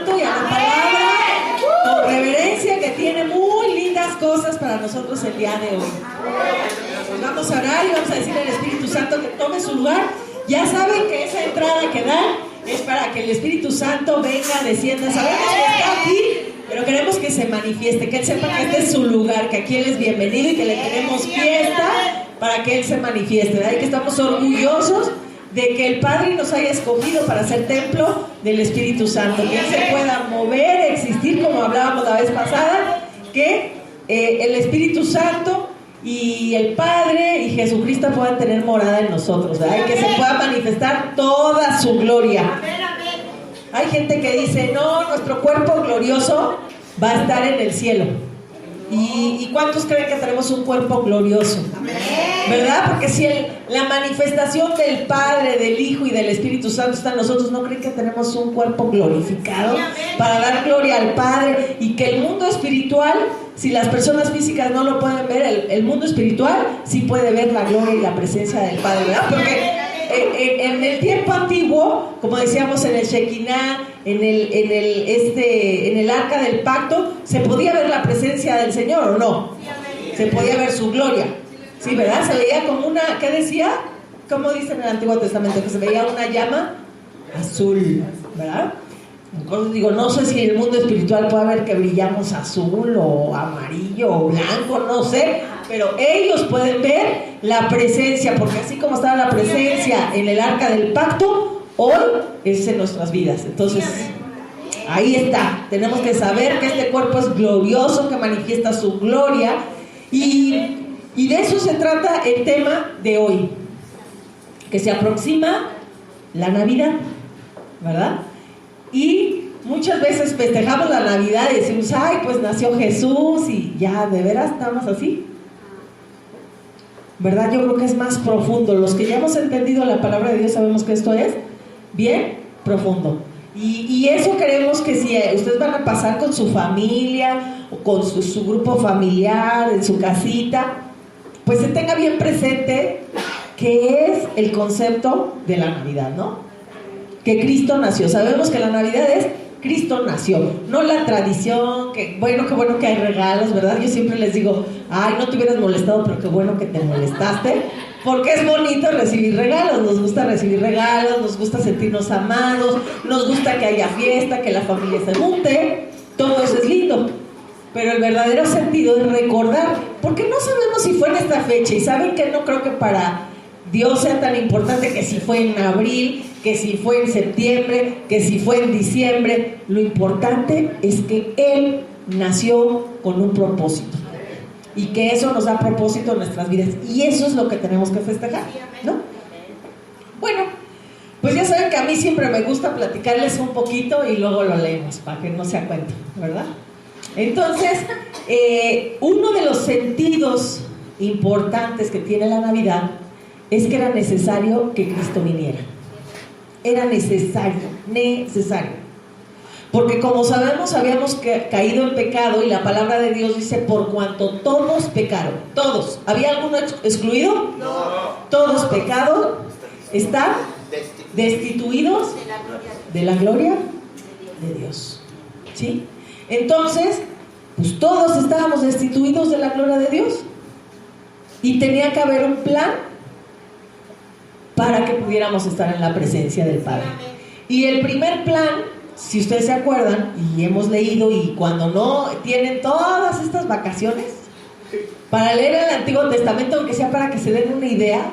Santo y a la palabra con reverencia, que tiene muy lindas cosas para nosotros el día de hoy. Pues vamos a orar y vamos a decirle al Espíritu Santo que tome su lugar. Ya saben que esa entrada que dan es para que el Espíritu Santo venga, descienda. Sabemos que está aquí, pero queremos que se manifieste, que Él sepa que este es su lugar, que aquí Él es bienvenido y que le tenemos fiesta para que Él se manifieste, ¿verdad? Y que estamos orgullosos de que el Padre nos haya escogido para ser templo del Espíritu Santo, que Él se pueda mover, existir, como hablábamos la vez pasada, que el Espíritu Santo y el Padre y Jesucristo puedan tener morada en nosotros, ¿verdad? Y que se pueda manifestar toda su gloria. Hay gente que dice, no, nuestro cuerpo glorioso va a estar en el cielo. ¿Y cuántos creen que tenemos un cuerpo glorioso? ¿Verdad? Porque si la manifestación del Padre, del Hijo y del Espíritu Santo está en nosotros, ¿no creen que tenemos un cuerpo glorificado para dar gloria al Padre? Y que el mundo espiritual, si las personas físicas no lo pueden ver, el mundo espiritual sí puede ver la gloria y la presencia del Padre, ¿verdad? Porque en el tiempo antiguo, como decíamos en el Shekinah, en el arca del pacto, se podía ver la presencia del Señor, ¿o no? Se podía ver su gloria, sí, ¿verdad? Se veía como una, ¿qué decía? ¿Cómo dice en el Antiguo Testamento? Que se veía una llama azul, ¿verdad? Entonces digo, no sé si en el mundo espiritual puede haber que brillamos azul o amarillo o blanco, no sé, pero ellos pueden ver la presencia, porque así como estaba la presencia en el arca del pacto, hoy es en nuestras vidas. Entonces, ahí está, tenemos que saber que este cuerpo es glorioso, que manifiesta su gloria, y de eso se trata el tema de hoy, que se aproxima la Navidad, ¿verdad? Y muchas veces festejamos la Navidad y decimos, ay, pues nació Jesús, y ya, ¿de veras estamos así? ¿Verdad? Yo creo que es más profundo. Los que ya hemos entendido la palabra de Dios sabemos que esto es bien profundo. Y eso queremos que si ustedes van a pasar con su familia o con su grupo familiar, en su casita, pues se tenga bien presente qué es el concepto de la Navidad, ¿no? Que Cristo nació. Sabemos que la Navidad es Cristo nació, no la tradición, que bueno, qué bueno que hay regalos, ¿verdad? Yo siempre les digo, ay, no te hubieras molestado, pero qué bueno que te molestaste, porque es bonito recibir regalos, nos gusta recibir regalos, nos gusta sentirnos amados, nos gusta que haya fiesta, que la familia se junte, todo eso es lindo, pero el verdadero sentido es recordar, porque no sabemos si fue en esta fecha, y saben que no creo que para Dios sea tan importante que si fue en abril, que si fue en septiembre, que si fue en diciembre. Lo importante es que Él nació con un propósito y que eso nos da propósito en nuestras vidas, y eso es lo que tenemos que festejar, ¿no? Bueno, pues ya saben que a mí siempre me gusta platicarles un poquito y luego lo leemos para que no se cuenten, ¿verdad? Entonces, uno de los sentidos importantes que tiene la Navidad es que era necesario que Cristo viniera. Era necesario. Porque como sabemos, habíamos caído en pecado, y la palabra de Dios dice, por cuanto todos pecaron. Todos. ¿Había alguno excluido? No. Todos pecados, están destituidos de la gloria de Dios. ¿Sí? Entonces, pues todos estábamos destituidos de la gloria de Dios. Y tenía que haber un plan para que pudiéramos estar en la presencia del Padre. Y el primer plan, si ustedes se acuerdan, y hemos leído, y cuando no tienen todas estas vacaciones, para leer el Antiguo Testamento, aunque sea para que se den una idea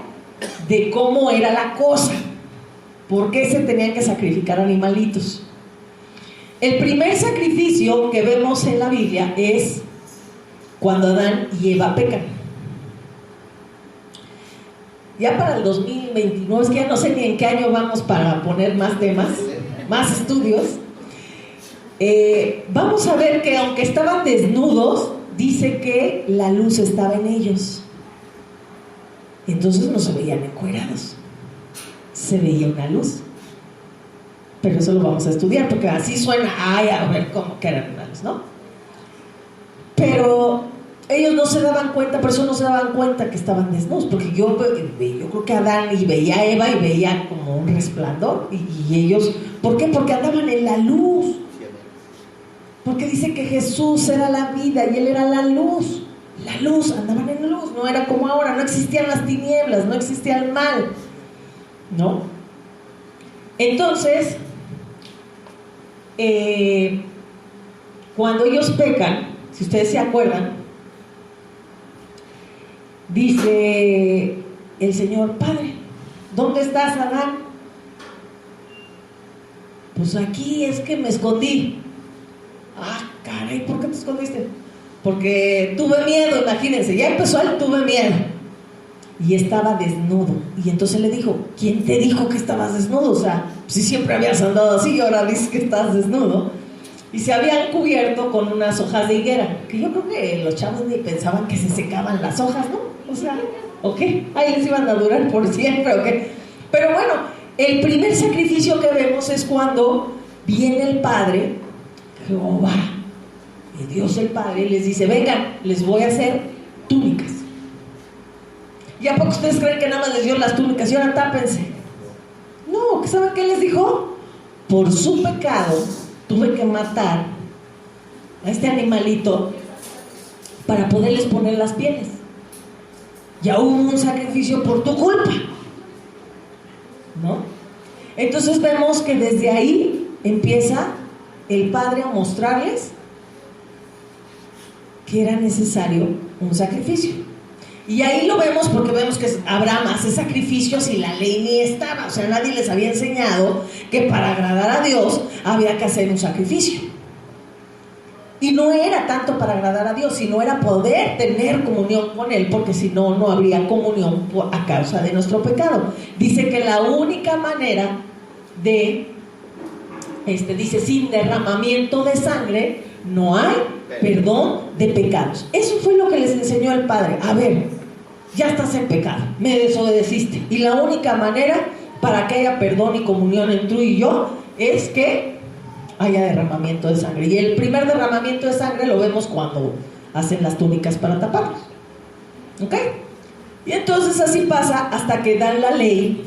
de cómo era la cosa, por qué se tenían que sacrificar animalitos. El primer sacrificio que vemos en la Biblia es cuando Adán y Eva pecan. Ya para el 2029, es que ya no sé ni en qué año vamos para poner más temas, más estudios, vamos a ver que aunque estaban desnudos, dice que la luz estaba en ellos. Entonces no se veían encuerados, se veía una luz. Pero eso lo vamos a estudiar, porque así suena, ay, a ver cómo que eran una luz, ¿no? Pero ellos no se daban cuenta, por eso no se daban cuenta que estaban desnudos, porque yo creo que Adán y veía a Eva y veía como un resplandor, y ellos, ¿por qué? Porque andaban en la luz, Porque dice que Jesús era la vida y Él era la luz. La luz, andaban en la luz, no era como ahora, no existían las tinieblas, no existía el mal, ¿no? Entonces, cuando ellos pecan, si ustedes se acuerdan, dice el Señor: Padre, ¿dónde estás, Adán? Pues aquí, es que me escondí. Ah, caray, ¿por qué te escondiste? Porque tuve miedo, imagínense, ya empezó el tuve miedo. Y estaba desnudo. Y entonces le dijo: ¿quién te dijo que estabas desnudo? O sea, si siempre habías andado así y ahora dices que estás desnudo. Y se habían cubierto con unas hojas de higuera, que yo creo que los chavos ni pensaban que se secaban las hojas, ¿no? O sea, ¿ok? Ahí les iban a durar por siempre, ¿ok? Pero bueno, el primer sacrificio que vemos es cuando viene el Padre, Jehová, y Dios el Padre, y les dice: vengan, les voy a hacer túnicas. ¿Y a poco ustedes creen que nada más les dio las túnicas y ahora tápense? No, ¿saben qué les dijo? Por su pecado tuve que matar a este animalito para poderles poner las pieles. Ya hubo un sacrificio por tu culpa, ¿no? Entonces vemos que desde ahí empieza el Padre a mostrarles que era necesario un sacrificio. Y ahí lo vemos porque vemos que Abraham hace sacrificios y la ley ni estaba. O sea, nadie les había enseñado que para agradar a Dios había que hacer un sacrificio. Y no era tanto para agradar a Dios, sino era poder tener comunión con Él, porque si no, no habría comunión a causa de nuestro pecado. Dice que la única manera dice, sin derramamiento de sangre no hay perdón de pecados. Eso fue lo que les enseñó el Padre. A ver, ya estás en pecado, me desobedeciste, y la única manera para que haya perdón y comunión entre tú y yo es que haya derramamiento de sangre. Y el primer derramamiento de sangre lo vemos cuando hacen las túnicas para taparlos, ¿ok? Y entonces así pasa hasta que dan la ley,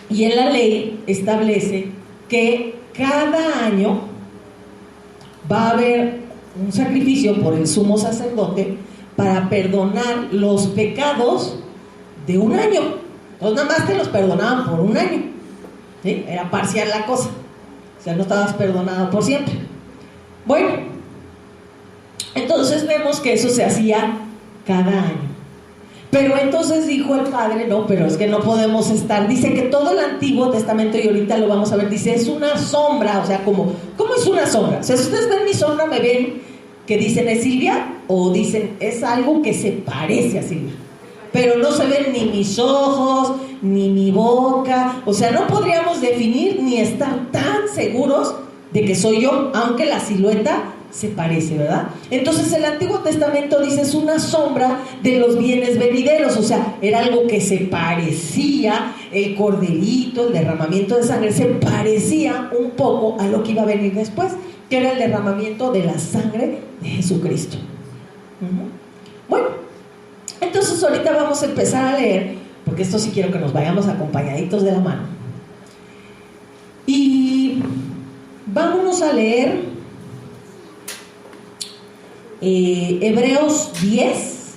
y en la ley establece que cada año va a haber un sacrificio por el sumo sacerdote para perdonar los pecados de un año. Entonces nada más te los perdonaban por un año, ¿sí? Era parcial la cosa, o sea, no estabas perdonado por siempre. Bueno, entonces vemos que eso se hacía cada año. Pero entonces dijo el Padre: no, pero es que no podemos estar. Dice que todo el Antiguo Testamento, y ahorita lo vamos a ver, dice, es una sombra. O sea, ¿cómo es una sombra? O sea, si ustedes ven mi sombra, me ven que dicen es Silvia, o dicen es algo que se parece a Silvia, pero no se ven ni mis ojos, ni mi boca. O sea, no podríamos definir ni estar tan seguros de que soy yo, aunque la silueta se parece, ¿verdad? Entonces el Antiguo Testamento dice es una sombra de los bienes venideros. O sea, era algo que se parecía, el corderito, el derramamiento de sangre, se parecía un poco a lo que iba a venir después, que era el derramamiento de la sangre de Jesucristo. Bueno, entonces ahorita vamos a empezar a leer, porque esto sí quiero que nos vayamos acompañaditos de la mano. Y vámonos a leer Hebreos 10.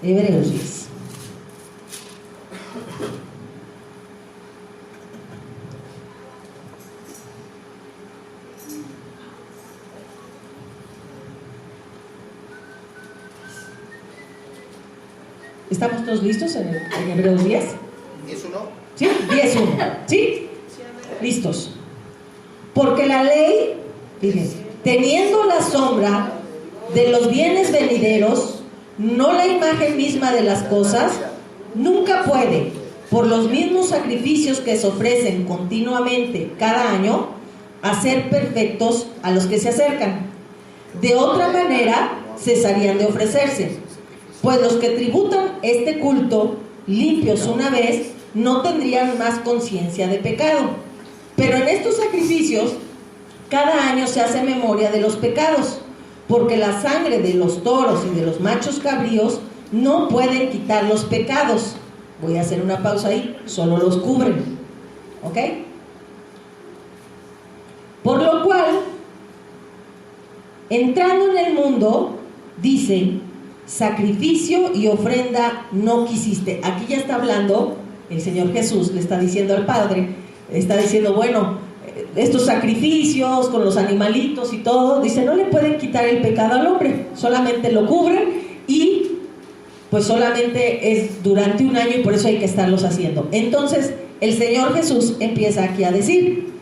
Hebreos 10. ¿Estamos todos listos en Hebreos 10? 10.1. ¿Sí? 10.1. ¿Sí? Listos. Porque la ley, fíjense, teniendo la sombra de los bienes venideros, no la imagen misma de las cosas, nunca puede, por los mismos sacrificios que se ofrecen continuamente cada año, hacer perfectos a los que se acercan. De otra manera, cesarían de ofrecerse, pues los que tributan este culto, limpios una vez, no tendrían más conciencia de pecado. Pero en estos sacrificios, cada año se hace memoria de los pecados, porque la sangre de los toros y de los machos cabríos no pueden quitar los pecados. Voy a hacer una pausa ahí, solo los cubren. ¿ok? Por lo cual, entrando en el mundo, dice, sacrificio y ofrenda no quisiste. Aquí ya está hablando el Señor Jesús, le está diciendo al Padre, está diciendo, bueno, estos sacrificios con los animalitos y todo, dice, no le pueden quitar el pecado al hombre, solamente lo cubren y pues solamente es durante un año y por eso hay que estarlos haciendo. Entonces el Señor Jesús empieza aquí a decir,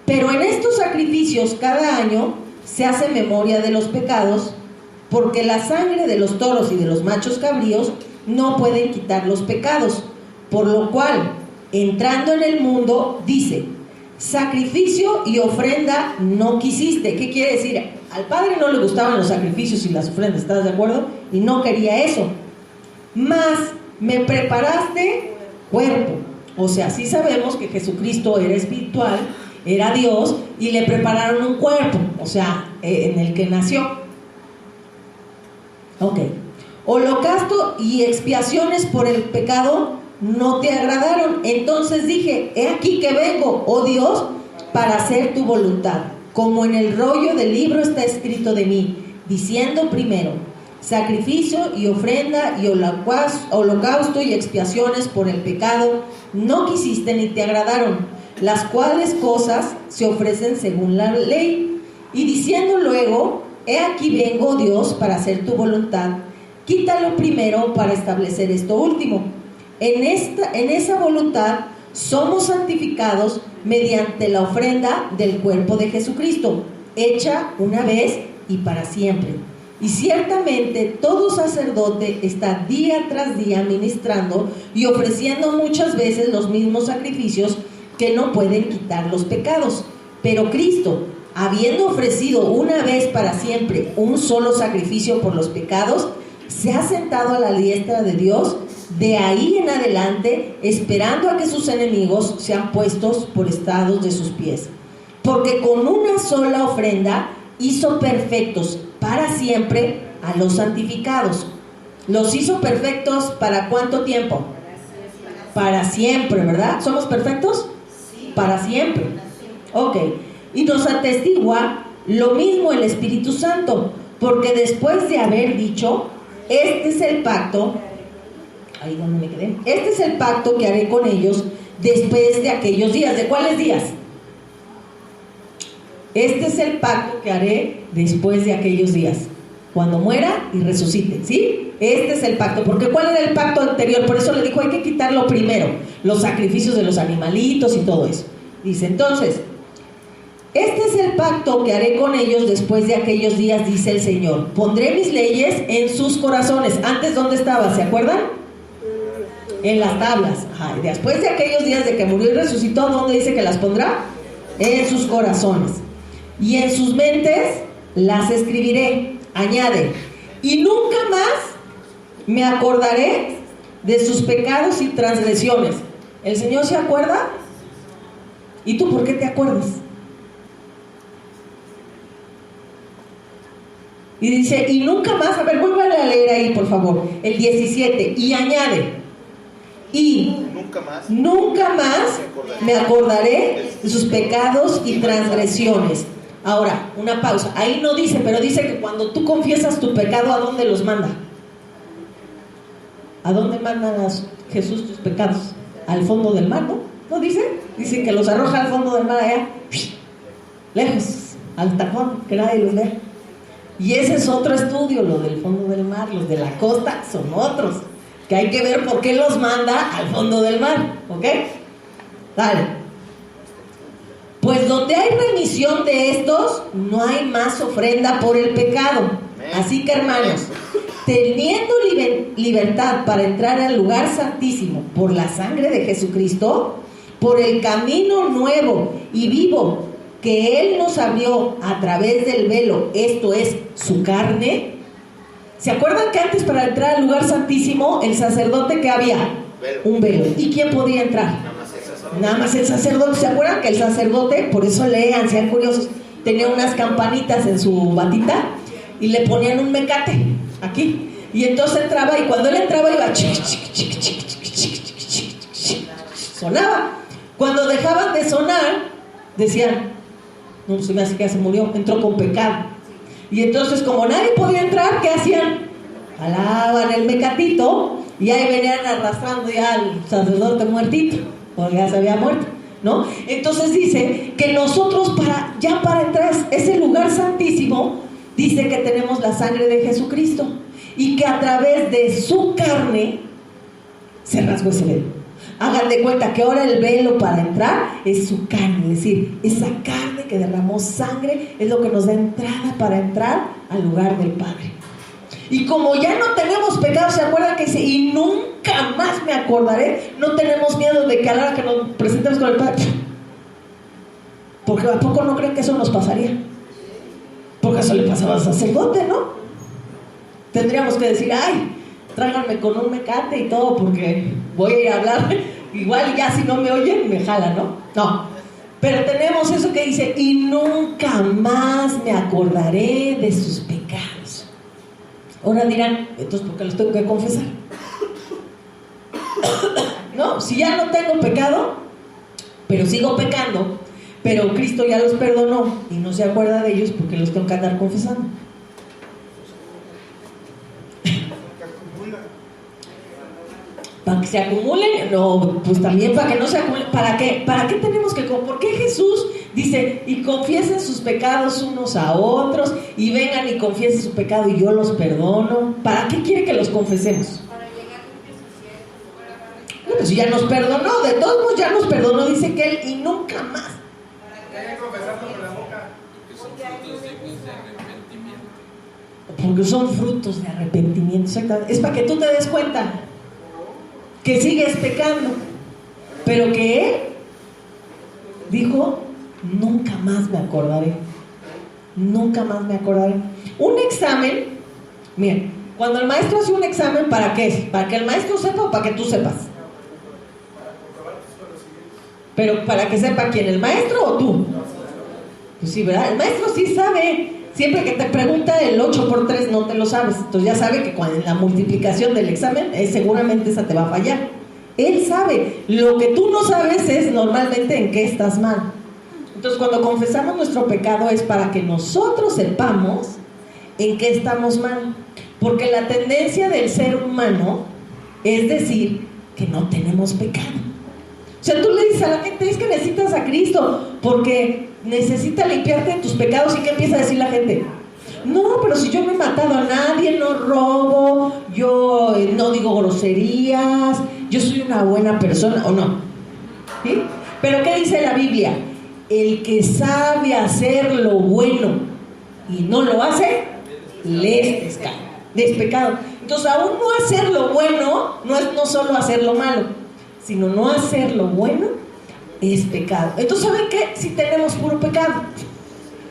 pero en estos sacrificios cada año se hace memoria de los pecados, porque la sangre de los toros y de los machos cabríos no pueden quitar los pecados, por lo cual, entrando en el mundo, dice, sacrificio y ofrenda no quisiste. ¿Qué quiere decir? Al Padre no le gustaban los sacrificios y las ofrendas, ¿estás de acuerdo? Y no quería eso. Mas me preparaste cuerpo. O sea, sí sabemos que Jesucristo era espiritual, era Dios, y le prepararon un cuerpo, o sea, en el que nació. Ok. Holocausto y expiaciones por el pecado no te agradaron. Entonces dije, he aquí que vengo, oh Dios, para hacer tu voluntad. Como en el rollo del libro está escrito de mí, diciendo primero, sacrificio y ofrenda y holocausto y expiaciones por el pecado no quisiste ni te agradaron, las cuales cosas se ofrecen según la ley. Y diciendo luego, he aquí vengo, Dios, para hacer tu voluntad. Quítalo primero para establecer esto último. En esa voluntad somos santificados mediante la ofrenda del cuerpo de Jesucristo, hecha una vez y para siempre. Y ciertamente todo sacerdote está día tras día ministrando y ofreciendo muchas veces los mismos sacrificios que no pueden quitar los pecados. Pero Cristo, habiendo ofrecido una vez para siempre un solo sacrificio por los pecados, se ha sentado a la diestra de Dios, de ahí en adelante, esperando a que sus enemigos sean puestos por estrados de sus pies. Porque con una sola ofrenda hizo perfectos para siempre a los santificados. ¿Los hizo perfectos para cuánto tiempo? Para siempre, ¿verdad? ¿Somos perfectos? Para siempre. Ok. Y nos atestigua lo mismo el Espíritu Santo, porque después de haber dicho, este es el pacto, ahí donde me quedé, este es el pacto que haré con ellos después de aquellos días. ¿De cuáles días? Este es el pacto que haré después de aquellos días, cuando muera y resucite, ¿sí? Este es el pacto, porque ¿cuál era el pacto anterior? Por eso le dijo, hay que quitarlo primero, los sacrificios de los animalitos y todo eso. Dice, entonces, este es el pacto que haré con ellos después de aquellos días, dice el Señor. Pondré mis leyes en sus corazones. Antes, ¿dónde estaba? ¿Se acuerdan? En las tablas. Ajá. Y después de aquellos días de que murió y resucitó, ¿dónde dice que las pondrá? En sus corazones. Y en sus mentes las escribiré. Añade, y nunca más me acordaré de sus pecados y transgresiones. ¿El Señor se acuerda? ¿Y tú por qué te acuerdas? Y dice, y nunca más, a ver, vuélvale a leer ahí, por favor, el 17, y añade, y nunca más me acordaré de sus pecados y transgresiones. Ahora, una pausa, ahí no dice, pero dice que cuando tú confiesas tu pecado, ¿a dónde los manda? ¿A dónde manda Jesús tus pecados? Al fondo del mar, ¿no? ¿No dice? Dice que los arroja al fondo del mar allá, lejos, al tajón, que nadie los ve. Y ese es otro estudio, lo del fondo del mar. Los de la costa son otros, que hay que ver por qué los manda al fondo del mar, ¿ok? Dale. Pues donde hay remisión de estos, no hay más ofrenda por el pecado. Así que, hermanos, teniendo libertad para entrar al lugar santísimo por la sangre de Jesucristo, por el camino nuevo y vivo que Él nos abrió a través del velo, esto es, su carne. ¿Se acuerdan que antes para entrar al lugar santísimo, el sacerdote que había? Un velo. ¿Y quién podía entrar? Nada más el sacerdote. ¿Se acuerdan que el sacerdote, por eso lean, sean curiosos, tenía unas campanitas en su batita y le ponían un mecate aquí? Y entonces entraba, y cuando él entraba iba sonaba. Cuando dejaban de sonar, decían, no, se me hace que ya se murió, entró con pecado. Y entonces, como nadie podía entrar, ¿qué hacían? Jalaban el mecatito y ahí venían arrastrando ya al sacerdote muertito, porque ya se había muerto, ¿no? Entonces dice que nosotros para entrar a ese lugar santísimo, dice que tenemos la sangre de Jesucristo y que a través de su carne se rasgó ese velo. Hagan de cuenta que ahora el velo para entrar es su carne, es decir, esa carne que derramó sangre es lo que nos da entrada para entrar al lugar del Padre. Y como ya no tenemos pecado, ¿se acuerdan que dice? Y nunca más me acordaré. No tenemos miedo de que a la hora que nos presentemos con el Padre, porque ¿a poco no creen que eso nos pasaría? Porque eso le pasaba al sacerdote, ¿no? Tendríamos que decir, ay, tráiganme con un mecate y todo, porque voy a ir a hablar. Igual ya si no me oyen, me jalan, ¿no? No. Pero tenemos eso que dice, y nunca más me acordaré de sus pecados. Ahora dirán, entonces ¿por qué los tengo que confesar? No, si ya no tengo pecado, pero sigo pecando, pero Cristo ya los perdonó y no se acuerda de ellos, porque los tengo que andar confesando. ¿Para que se acumulen? No, pues también para que no se acumulen. ¿Para qué? ¿Para qué tenemos que? ¿Por qué Jesús dice, y confiesen sus pecados unos a otros, y vengan y confiesen su pecado y yo los perdono? ¿Para qué quiere que los confesemos? Para llegar a no, pues ya nos perdonó, de todos modos ya nos perdonó, dice que Él, y nunca más. Hay que confesarlo con la boca. Porque son frutos de arrepentimiento, exactamente. Es para que tú te des cuenta que sigues pecando, pero que Él dijo, nunca más me acordaré, nunca más me acordaré. Un examen, miren, cuando el maestro hace un examen, ¿para qué es? ¿Para que el maestro sepa o para que tú sepas? Pero ¿para que sepa quién? ¿El maestro o tú? Pues sí, ¿verdad? El maestro sí sabe. Siempre que te pregunta el 8 por 3 no te lo sabes. Entonces ya sabe que cuando la multiplicación del examen seguramente esa te va a fallar. Él sabe. Lo que tú no sabes es normalmente en qué estás mal. Entonces cuando confesamos nuestro pecado es para que nosotros sepamos en qué estamos mal. Porque la tendencia del ser humano es decir que no tenemos pecado. O sea, tú le dices a la gente, es que necesitas a Cristo porque necesita limpiarte de tus pecados. ¿Y qué empieza a decir la gente? No, pero si yo no he matado a nadie, no robo, yo no digo groserías, yo soy una buena persona, ¿o no? ¿Sí? Pero ¿qué dice la Biblia? El que sabe hacer lo bueno y no lo hace, le es pecado. Entonces, aún no hacer lo bueno no es no solo hacer lo malo, sino no hacer lo bueno es pecado. Entonces, ¿saben qué? Si tenemos puro pecado.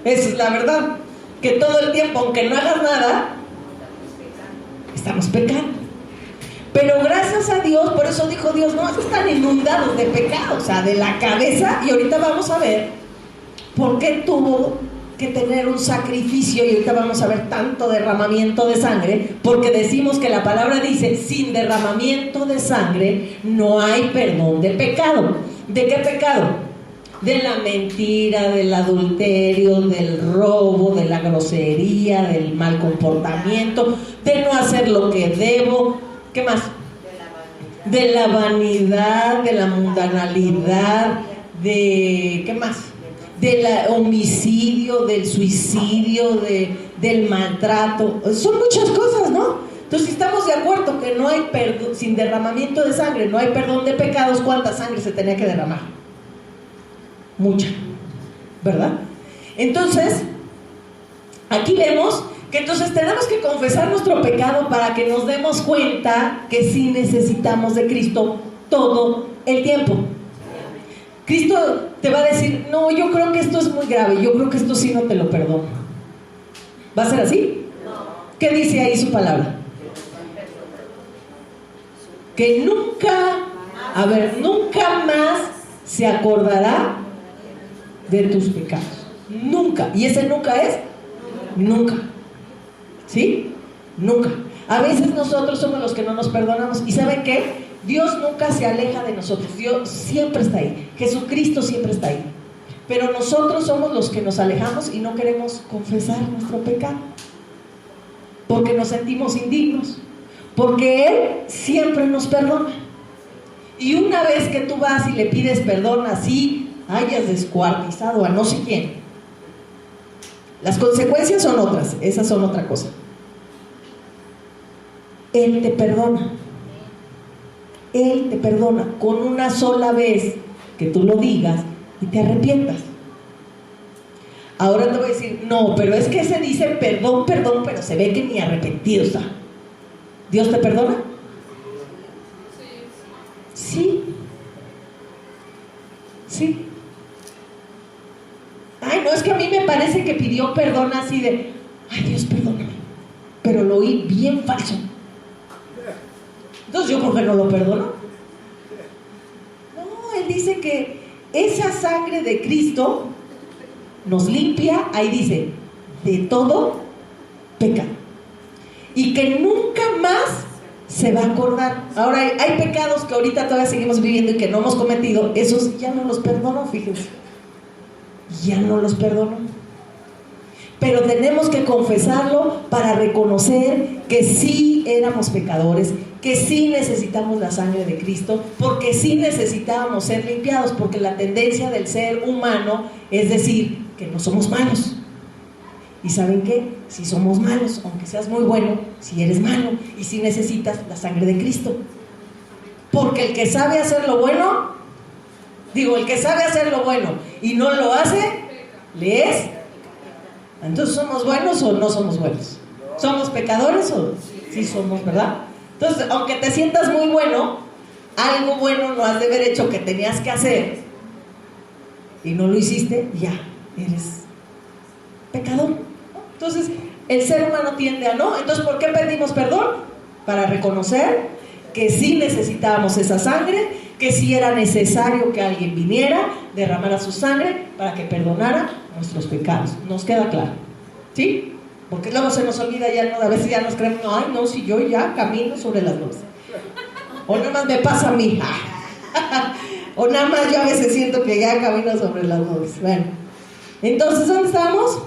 Esa es la verdad. Que todo el tiempo, aunque no hagas nada, estamos pecando. Pero gracias a Dios, por eso dijo Dios, no, están inundados de pecado, o sea, de la cabeza. Y ahorita vamos a ver por qué tuvo que tener un sacrificio. Y ahorita vamos a ver tanto derramamiento de sangre, porque decimos que la palabra dice, sin derramamiento de sangre no hay perdón de pecado. ¿De qué pecado? De la mentira, del adulterio, del robo, de la grosería, del mal comportamiento, de no hacer lo que debo. ¿Qué más? De la vanidad, de la mundanalidad, de... ¿qué más? Del homicidio, del suicidio, del maltrato. Son muchas cosas, ¿no? Entonces, si estamos de acuerdo que no hay perdón, sin derramamiento de sangre no hay perdón de pecados, ¿cuánta sangre se tenía que derramar? Mucha, ¿verdad? Entonces, aquí vemos que entonces tenemos que confesar nuestro pecado para que nos demos cuenta que sí necesitamos de Cristo todo el tiempo. Cristo te va a decir, no, yo creo que esto es muy grave, yo creo que esto sí no te lo perdono. ¿Va a ser así? ¿Qué dice ahí su palabra? Que nunca más se acordará de tus pecados. Nunca. Y ese nunca es nunca. ¿Sí? Nunca. A veces nosotros somos los que no nos perdonamos. ¿Y saben qué? Dios nunca se aleja de nosotros, Dios siempre está ahí, Jesucristo siempre está ahí. Pero nosotros somos los que nos alejamos y no queremos confesar nuestro pecado, porque nos sentimos indignos, porque Él siempre nos perdona. Y una vez que tú vas y le pides perdón, así hayas descuartizado a no sé quién, las consecuencias son otras, esas son otra cosa. Él te perdona. Él te perdona con una sola vez que tú lo digas y te arrepientas. Ahora te voy a decir, no, pero es que se dice perdón, perdón, pero se ve que ni arrepentido está. ¿Dios te perdona? Sí. Sí. Ay, no, es que a mí me parece que pidió perdón así de, ay, Dios, perdóname, pero lo oí bien falso. Entonces, ¿yo por qué no lo perdono? No, Él dice que esa sangre de Cristo nos limpia, ahí dice, de todo pecado. Y que nunca más se va a acordar. Ahora, hay pecados que ahorita todavía seguimos viviendo y que no hemos cometido, esos ya no los perdono, fíjense. Ya no los perdono. Pero tenemos que confesarlo para reconocer que sí éramos pecadores, que sí necesitamos la sangre de Cristo, porque sí necesitábamos ser limpiados, porque la tendencia del ser humano es decir que no somos malos. ¿Y saben qué? Si somos malos, aunque seas muy bueno, si eres malo, y si necesitas la sangre de Cristo. Porque el que sabe hacer lo bueno, el que sabe hacer lo bueno y no lo hace, le es. Entonces, ¿somos buenos o no somos buenos? ¿Somos pecadores o sí somos, verdad? Entonces, aunque te sientas muy bueno, algo bueno no has de haber hecho que tenías que hacer y no lo hiciste, ya eres pecador. Entonces, el ser humano tiende a no. Entonces, ¿por qué pedimos perdón? Para reconocer que sí necesitábamos esa sangre, que sí era necesario que alguien viniera, derramara su sangre para que perdonara nuestros pecados. ¿Nos queda claro? ¿Sí? Porque luego se nos olvida ya, ¿no? A veces ya nos creemos, ay, no, si yo ya camino sobre las nubes. O nada más me pasa a mí. O nada más yo a veces siento que ya camino sobre las nubes. Bueno, entonces, ¿dónde estamos?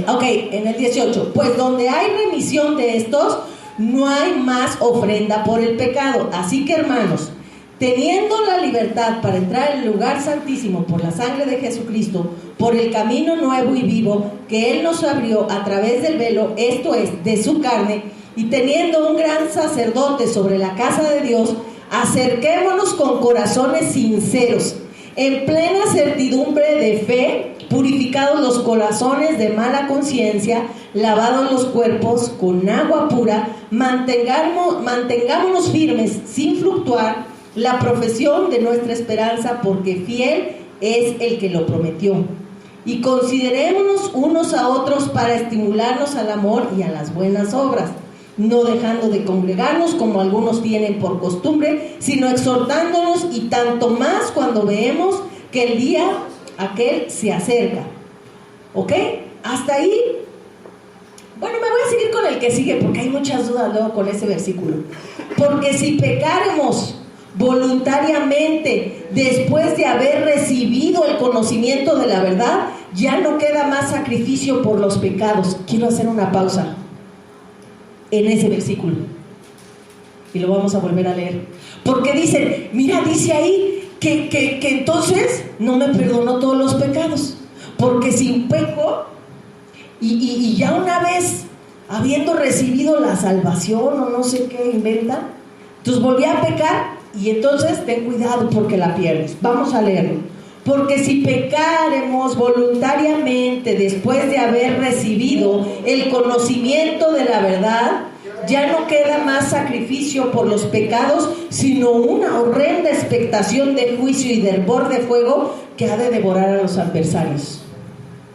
Ok, en el 18. Pues donde hay remisión de estos, no hay más ofrenda por el pecado. Así que, hermanos, teniendo la libertad para entrar en el lugar santísimo por la sangre de Jesucristo, por el camino nuevo y vivo que Él nos abrió a través del velo, esto es, de su carne, y teniendo un gran sacerdote sobre la casa de Dios, acerquémonos con corazones sinceros, en plena certidumbre de fe, purificados los corazones de mala conciencia, lavados los cuerpos con agua pura, mantengámonos firmes sin fluctuar la profesión de nuestra esperanza, porque fiel es el que lo prometió. Y considerémonos unos a otros para estimularnos al amor y a las buenas obras, no dejando de congregarnos como algunos tienen por costumbre, sino exhortándonos, y tanto más cuando vemos que el día aquel se acerca. ¿Ok? Hasta ahí. Bueno, me voy a seguir con el que sigue porque hay muchas dudas luego con ese versículo. Porque si pecáremos voluntariamente después de haber recibido el conocimiento de la verdad, ya no queda más sacrificio por los pecados. Quiero hacer una pausa en ese versículo y lo vamos a volver a leer, porque dicen, mira, dice ahí que entonces no me perdonó todos los pecados, porque si peco y ya una vez habiendo recibido la salvación o no sé qué inventan, entonces volví a pecar y entonces ten cuidado porque la pierdes. Vamos a leerlo. Porque si pecáremos voluntariamente después de haber recibido el conocimiento de la verdad, ya no queda más sacrificio por los pecados, sino una horrenda expectación de juicio y de hervor de fuego que ha de devorar a los adversarios.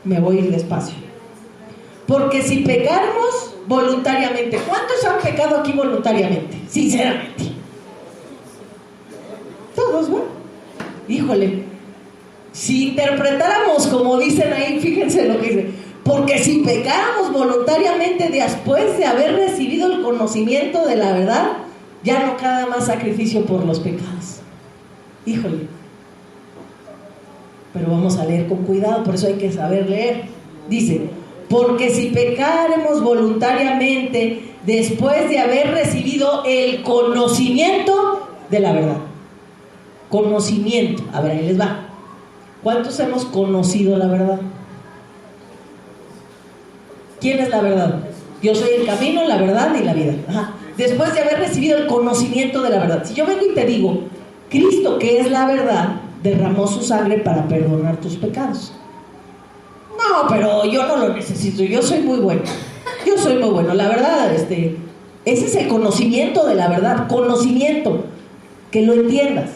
Me voy a ir despacio. Porque si pecáramos voluntariamente, ¿cuántos han pecado aquí voluntariamente? Sinceramente. Todos, ¿no? Híjole. Si interpretáramos como dicen ahí, fíjense lo que dice, porque si pecáramos voluntariamente después de haber recibido el conocimiento de la verdad, ya no queda más sacrificio por los pecados. Híjole. Pero vamos a leer con cuidado, por eso hay que saber leer. Dice, porque si pecaremos voluntariamente después de haber recibido el conocimiento de la verdad. Conocimiento. A ver, ahí les va. ¿Cuántos hemos conocido la verdad? ¿Quién es la verdad? Yo soy el camino, la verdad y la vida. Ajá. Después de haber recibido el conocimiento de la verdad. Si yo vengo y te digo, Cristo, que es la verdad, derramó su sangre para perdonar tus pecados. No, pero yo no lo necesito, yo soy muy bueno. Yo soy muy bueno, la verdad, ese es el conocimiento de la verdad, conocimiento, que lo entiendas.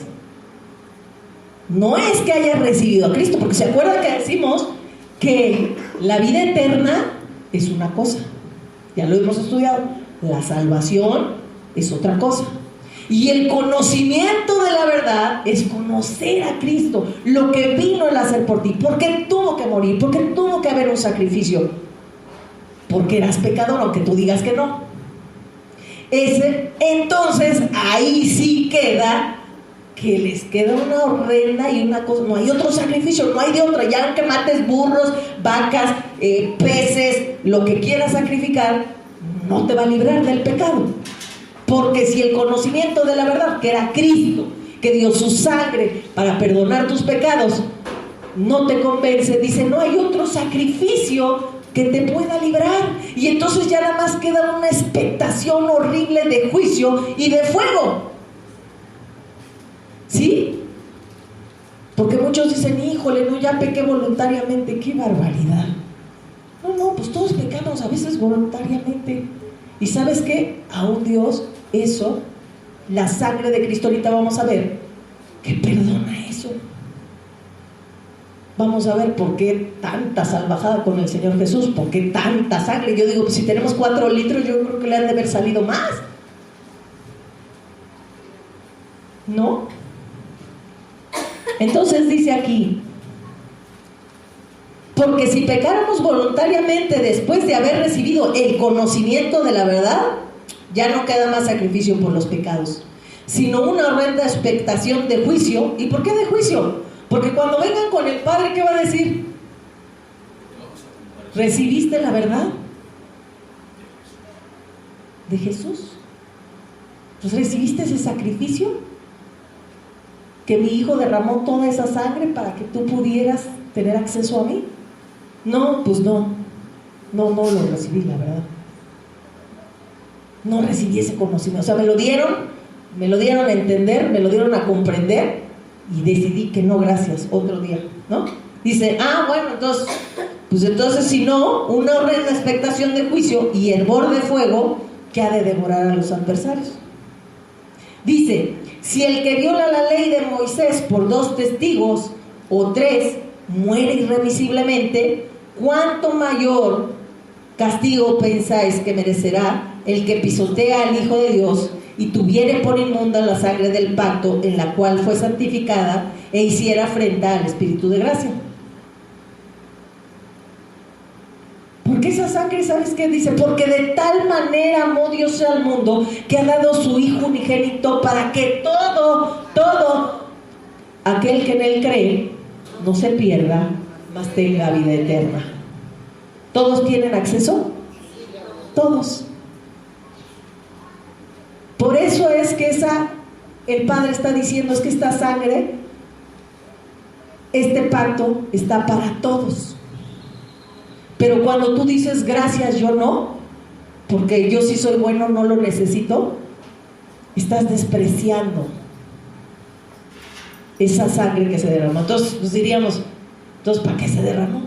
No es que hayas recibido a Cristo, porque se acuerdan que decimos que la vida eterna es una cosa, ya lo hemos estudiado, la salvación es otra cosa. Y el conocimiento de la verdad es conocer a Cristo, lo que vino Él a hacer por ti, porque tuvo que morir, porque tuvo que haber un sacrificio, porque eras pecador, aunque tú digas que no. Entonces ahí sí queda, que les queda una horrenda y una cosa, no hay otro sacrificio, no hay de otra, ya aunque mates burros, vacas, peces, lo que quieras sacrificar, no te va a librar del pecado. Porque si el conocimiento de la verdad, que era Cristo, que dio su sangre para perdonar tus pecados, no te convence, dice, no hay otro sacrificio que te pueda librar. Y entonces ya nada más queda una expectación horrible de juicio y de fuego. ¿Sí? Porque muchos dicen, híjole, no, ya pequé voluntariamente. ¡Qué barbaridad! No, pues todos pecamos a veces voluntariamente. ¿Y sabes qué? Aún Dios, eso, la sangre de Cristo, ahorita vamos a ver que perdona eso. Vamos a ver por qué tanta salvajada con el Señor Jesús, por qué tanta sangre. Yo digo, pues si tenemos 4 litros, yo creo que le han de haber salido más. ¿No? Entonces dice aquí, porque si pecáramos voluntariamente después de haber recibido el conocimiento de la verdad, ya no queda más sacrificio por los pecados, sino una horrenda expectación de juicio. ¿Y por qué de juicio? Porque cuando vengan con el Padre, ¿qué va a decir? ¿Recibiste la verdad de Jesús? Pues ¿recibiste ese sacrificio? Que mi hijo derramó toda esa sangre para que tú pudieras tener acceso a mí. No, pues no lo recibí, la verdad. No recibí ese conocimiento. O sea, me lo dieron a entender, me lo dieron a comprender, y decidí que no, gracias, otro día, ¿no? Dice, bueno, entonces si no, una horrenda expectación de juicio y hervor de fuego que ha de devorar a los adversarios. Dice, si el que viola la ley de Moisés por 2 testigos o 3 muere irremisiblemente, ¿cuánto mayor castigo pensáis que merecerá el que pisotea al Hijo de Dios y tuviere por inmunda la sangre del pacto en la cual fue santificada e hiciera afrenta al Espíritu de gracia? Porque esa sangre, ¿sabes qué dice? Porque de tal manera amó Dios al mundo que ha dado su Hijo unigénito para que todo aquel que en Él cree no se pierda, mas tenga vida eterna. ¿Todos tienen acceso? Todos. Por eso es que el Padre está diciendo, es que esta sangre, este pacto está para todos. Pero cuando tú dices gracias, yo no, porque yo sí soy bueno, no lo necesito, estás despreciando esa sangre que se derramó. Entonces pues diríamos, ¿para qué se derramó?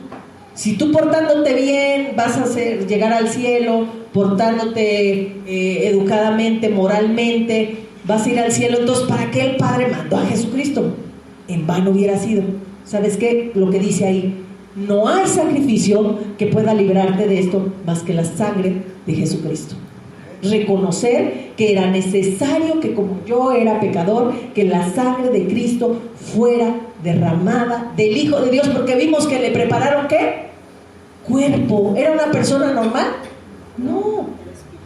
Si tú portándote bien vas a llegar al cielo, portándote educadamente, moralmente, vas a ir al cielo, entonces ¿para qué el Padre mandó a Jesucristo? En vano hubiera sido. ¿Sabes qué? Lo que dice ahí, no hay sacrificio que pueda librarte de esto más que la sangre de Jesucristo. Reconocer que era necesario que, como yo era pecador, que la sangre de Cristo fuera derramada del Hijo de Dios, porque vimos que le prepararon ¿qué? Cuerpo. ¿Era una persona normal? No,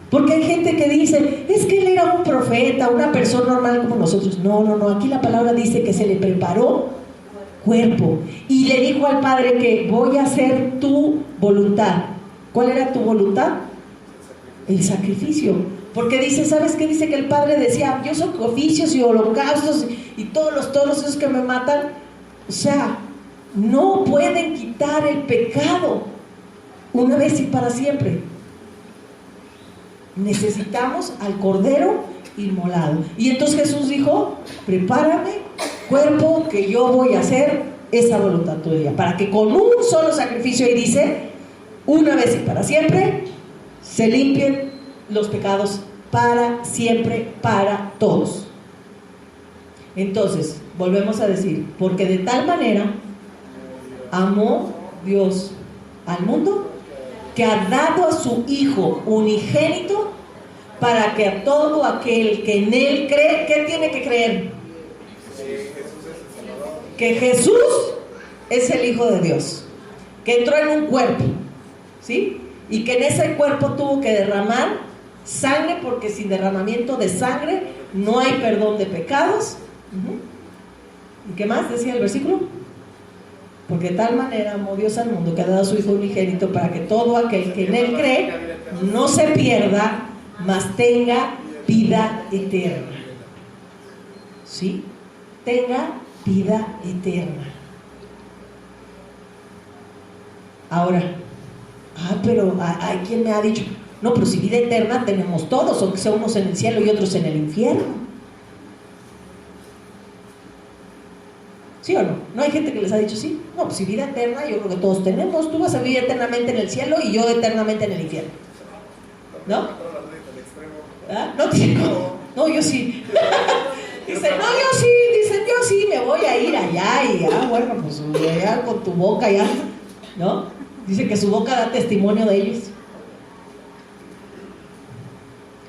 Porque hay gente que dice, es que él era un profeta, una persona normal como nosotros. No, aquí la palabra dice que se le preparó cuerpo y le dijo al Padre que voy a hacer tu voluntad. ¿Cuál era tu voluntad? El sacrificio. Porque dice, ¿sabes qué? Dice que el Padre decía, yo sacrificios y holocaustos y todos esos que me matan, o sea, no pueden quitar el pecado una vez y para siempre. Necesitamos al Cordero inmolado. Y entonces Jesús dijo, prepárame cuerpo, que yo voy a hacer esa voluntad tuya, para que con un solo sacrificio, y dice, una vez y para siempre, se limpien los pecados para siempre, para todos. Entonces, volvemos a decir, porque de tal manera amó Dios al mundo, que ha dado a su Hijo unigénito, para que a todo aquel que en Él cree, ¿qué tiene que creer? Que Jesús es el Hijo de Dios, que entró en un cuerpo, ¿sí? Y que en ese cuerpo tuvo que derramar sangre, porque sin derramamiento de sangre no hay perdón de pecados. ¿Y qué más decía el versículo? Porque de tal manera amó Dios al mundo, que ha dado a su Hijo unigénito, para que todo aquel que en Él cree no se pierda, mas tenga vida eterna. ¿Sí? Tenga vida eterna. Ahora, pero hay quien me ha dicho, no, pero si vida eterna tenemos todos, aunque sea unos en el cielo y otros en el infierno. ¿Sí o no? ¿No hay gente que les ha dicho sí? No, pues si vida eterna yo creo que todos tenemos. Tú vas a vivir eternamente en el cielo y yo eternamente en el infierno, ¿no? ¿Ah? No, yo sí. Dicen, no, yo sí, yo sí me voy a ir allá y ya, bueno, pues allá con tu boca ya, ¿no? Dice que su boca da testimonio de ellos.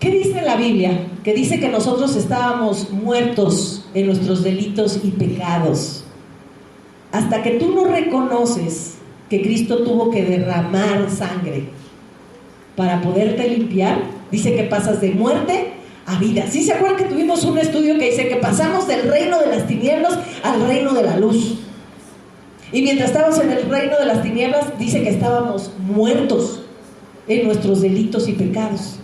¿Qué dice la Biblia? Que dice que nosotros estábamos muertos en nuestros delitos y pecados. Hasta que tú no reconoces que Cristo tuvo que derramar sangre para poderte limpiar, dice que pasas de muerte a vida. ¿Sí se acuerdan que tuvimos un estudio que dice que pasamos del reino de las tinieblas al reino de la luz? Y mientras estábamos en el reino de las tinieblas, dice que estábamos muertos en nuestros delitos y pecados.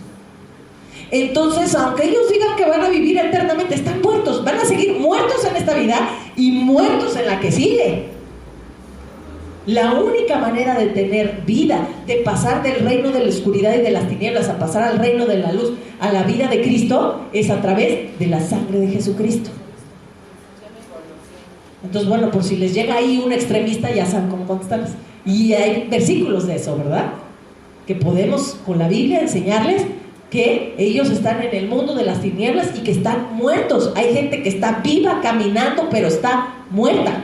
Entonces, aunque ellos digan que van a vivir eternamente, están muertos, van a seguir muertos en esta vida y muertos en la que sigue. La única manera de tener vida, de pasar del reino de la oscuridad y de las tinieblas a pasar al reino de la luz, a la vida de Cristo, es a través de la sangre de Jesucristo. Entonces, bueno, por si les llega ahí un extremista, ya saben cómo contestarles. Y hay versículos de eso, ¿verdad? Que podemos con la Biblia enseñarles que ellos están en el mundo de las tinieblas y que están muertos. Hay gente que está viva caminando, pero está muerta.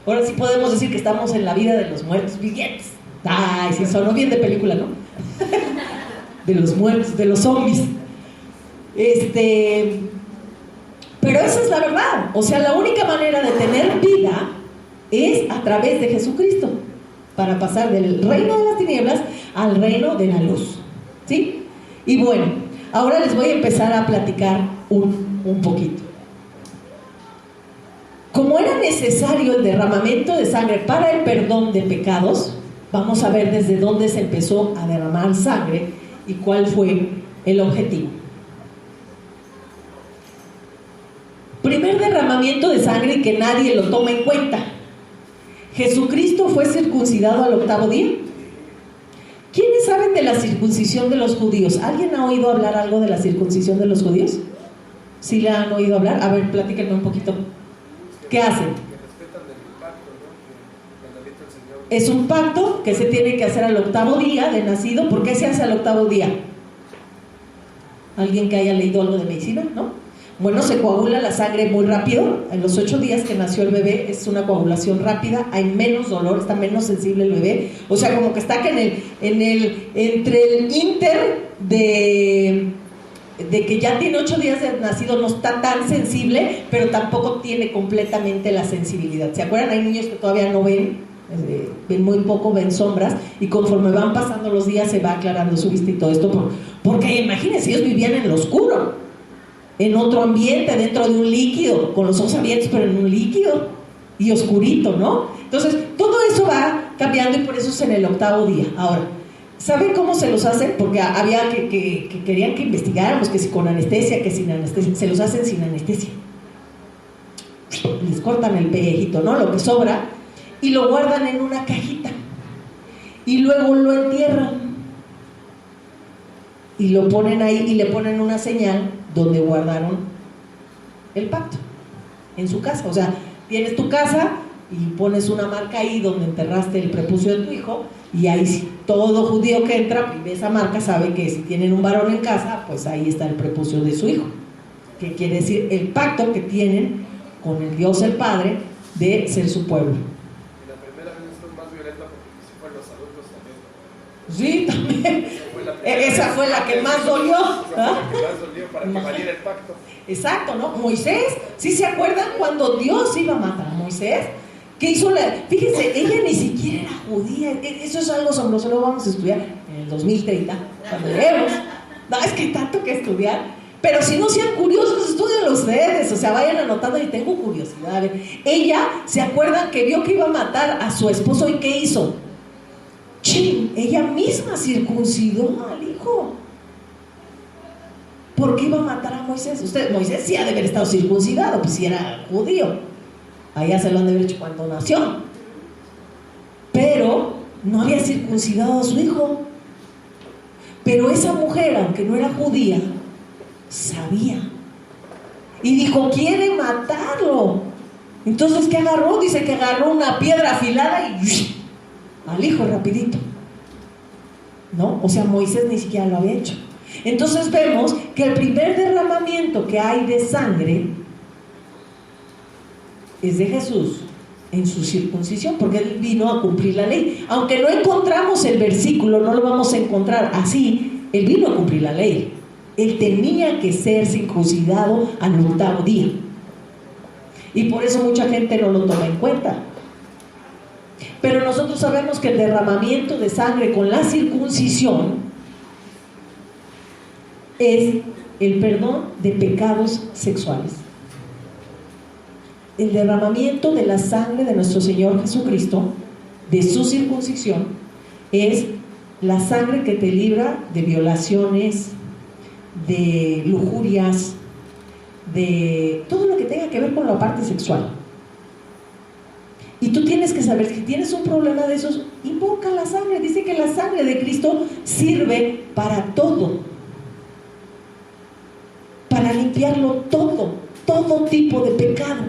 Ahora sí podemos decir que estamos en la vida de los muertos vivientes. Ay, sí, sonó bien de película, ¿no? De los muertos, de los zombies. Pero esa es la verdad. O sea, la única manera de tener vida es a través de Jesucristo, para pasar del reino de las tinieblas al reino de la luz. ¿Sí? Y bueno, ahora les voy a empezar a platicar un poquito. Como era necesario el derramamiento de sangre para el perdón de pecados, vamos a ver desde dónde se empezó a derramar sangre y cuál fue el objetivo. Primer derramamiento de sangre y que nadie lo toma en cuenta. Jesucristo fue circuncidado al 8º día. ¿Quiénes saben de la circuncisión de los judíos? ¿Alguien ha oído hablar algo de la circuncisión de los judíos? ¿Sí la han oído hablar? A ver, platíquenme un poquito. ¿Qué hacen? Es un pacto que se tiene que hacer al 8º día de nacido. ¿Por qué se hace al 8º día? ¿Alguien que haya leído algo de medicina? ¿No? Bueno, se coagula la sangre muy rápido. En los 8 días que nació el bebé es una coagulación rápida, hay menos dolor, está menos sensible el bebé. O sea, como que está que entre el inter de que ya tiene 8 días de nacido, no está tan sensible, pero tampoco tiene completamente la sensibilidad. ¿Se acuerdan? Hay niños que todavía no ven ven muy poco, ven sombras, y conforme van pasando los días se va aclarando su vista y todo esto, porque imagínense, ellos vivían en lo oscuro, en otro ambiente, dentro de un líquido, con los ojos abiertos, pero en un líquido y oscurito, ¿no? Entonces, todo eso va cambiando y por eso es en el 8º día. Ahora, ¿saben cómo se los hacen? Porque había que querían que investigáramos, que si con anestesia, que sin anestesia. Se los hacen sin anestesia. Les cortan el pellejito, ¿no? Lo que sobra, y lo guardan en una cajita. Y luego lo entierran. Y lo ponen ahí y le ponen una señal donde guardaron el pacto. En su casa. O sea, tienes tu casa y pones una marca ahí donde enterraste el prepucio de tu hijo, y ahí todo judío que entra y ve esa marca sabe que si tienen un varón en casa, pues ahí está el prepucio de su hijo, que quiere decir el pacto que tienen con el Dios el Padre de ser su pueblo. Y la primera vez fue más violenta porque sí fueron los adultos también. Sí, también. Esa fue la que más dolió. ¿Ah? La que más dolió para que valiera el pacto. Exacto, ¿no? Moisés, ¿sí se acuerdan cuando Dios iba a matar a Moisés? ¿Qué hizo Fíjense, ella ni siquiera era judía. Eso es algo asombroso, lo vamos a estudiar en el 2030, cuando leemos. No, es que hay tanto que estudiar. Pero si no sean curiosos, estudienlo ustedes. O sea, vayan anotando, y tengo curiosidad. A ver, ella, ¿se acuerdan que vio que iba a matar a su esposo y qué hizo? ¡Chin! Ella misma circuncidó al hijo. ¿Por qué iba a matar a Moisés? Moisés sí ha de haber estado circuncidado, pues si era judío. Allá se lo han de haber hecho cuando nació. Pero no había circuncidado a su hijo. Pero esa mujer, aunque no era judía, sabía. Y dijo, quiere matarlo. Entonces, ¿qué agarró? Dice que agarró una piedra afilada y al hijo rapidito. ¿No? O sea, Moisés ni siquiera lo había hecho. Entonces vemos que el primer derramamiento que hay de sangre es de Jesús en su circuncisión, porque Él vino a cumplir la ley. Aunque no encontramos el versículo, no lo vamos a encontrar así, Él vino a cumplir la ley. Él tenía que ser circuncidado al 8º día. Y por eso mucha gente no lo toma en cuenta. Pero nosotros sabemos que el derramamiento de sangre con la circuncisión es el perdón de pecados sexuales. El derramamiento de la sangre de nuestro Señor Jesucristo, de su circuncisión, es la sangre que te libra de violaciones, de lujurias, de todo lo que tenga que ver con la parte sexual. Y tú tienes que saber, si tienes un problema de esos, invoca la sangre. Dice que la sangre de Cristo sirve para todo, para limpiarlo todo tipo de pecado.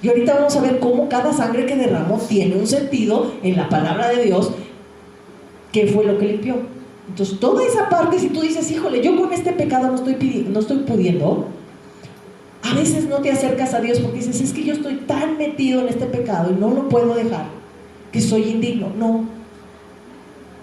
Y ahorita vamos a ver cómo cada sangre que derramó tiene un sentido en la palabra de Dios, qué fue lo que limpió. Entonces toda esa parte, si tú dices, híjole, yo con este pecado no estoy pudiendo, a veces no te acercas a Dios porque dices, es que yo estoy tan metido en este pecado y no lo puedo dejar, que soy indigno.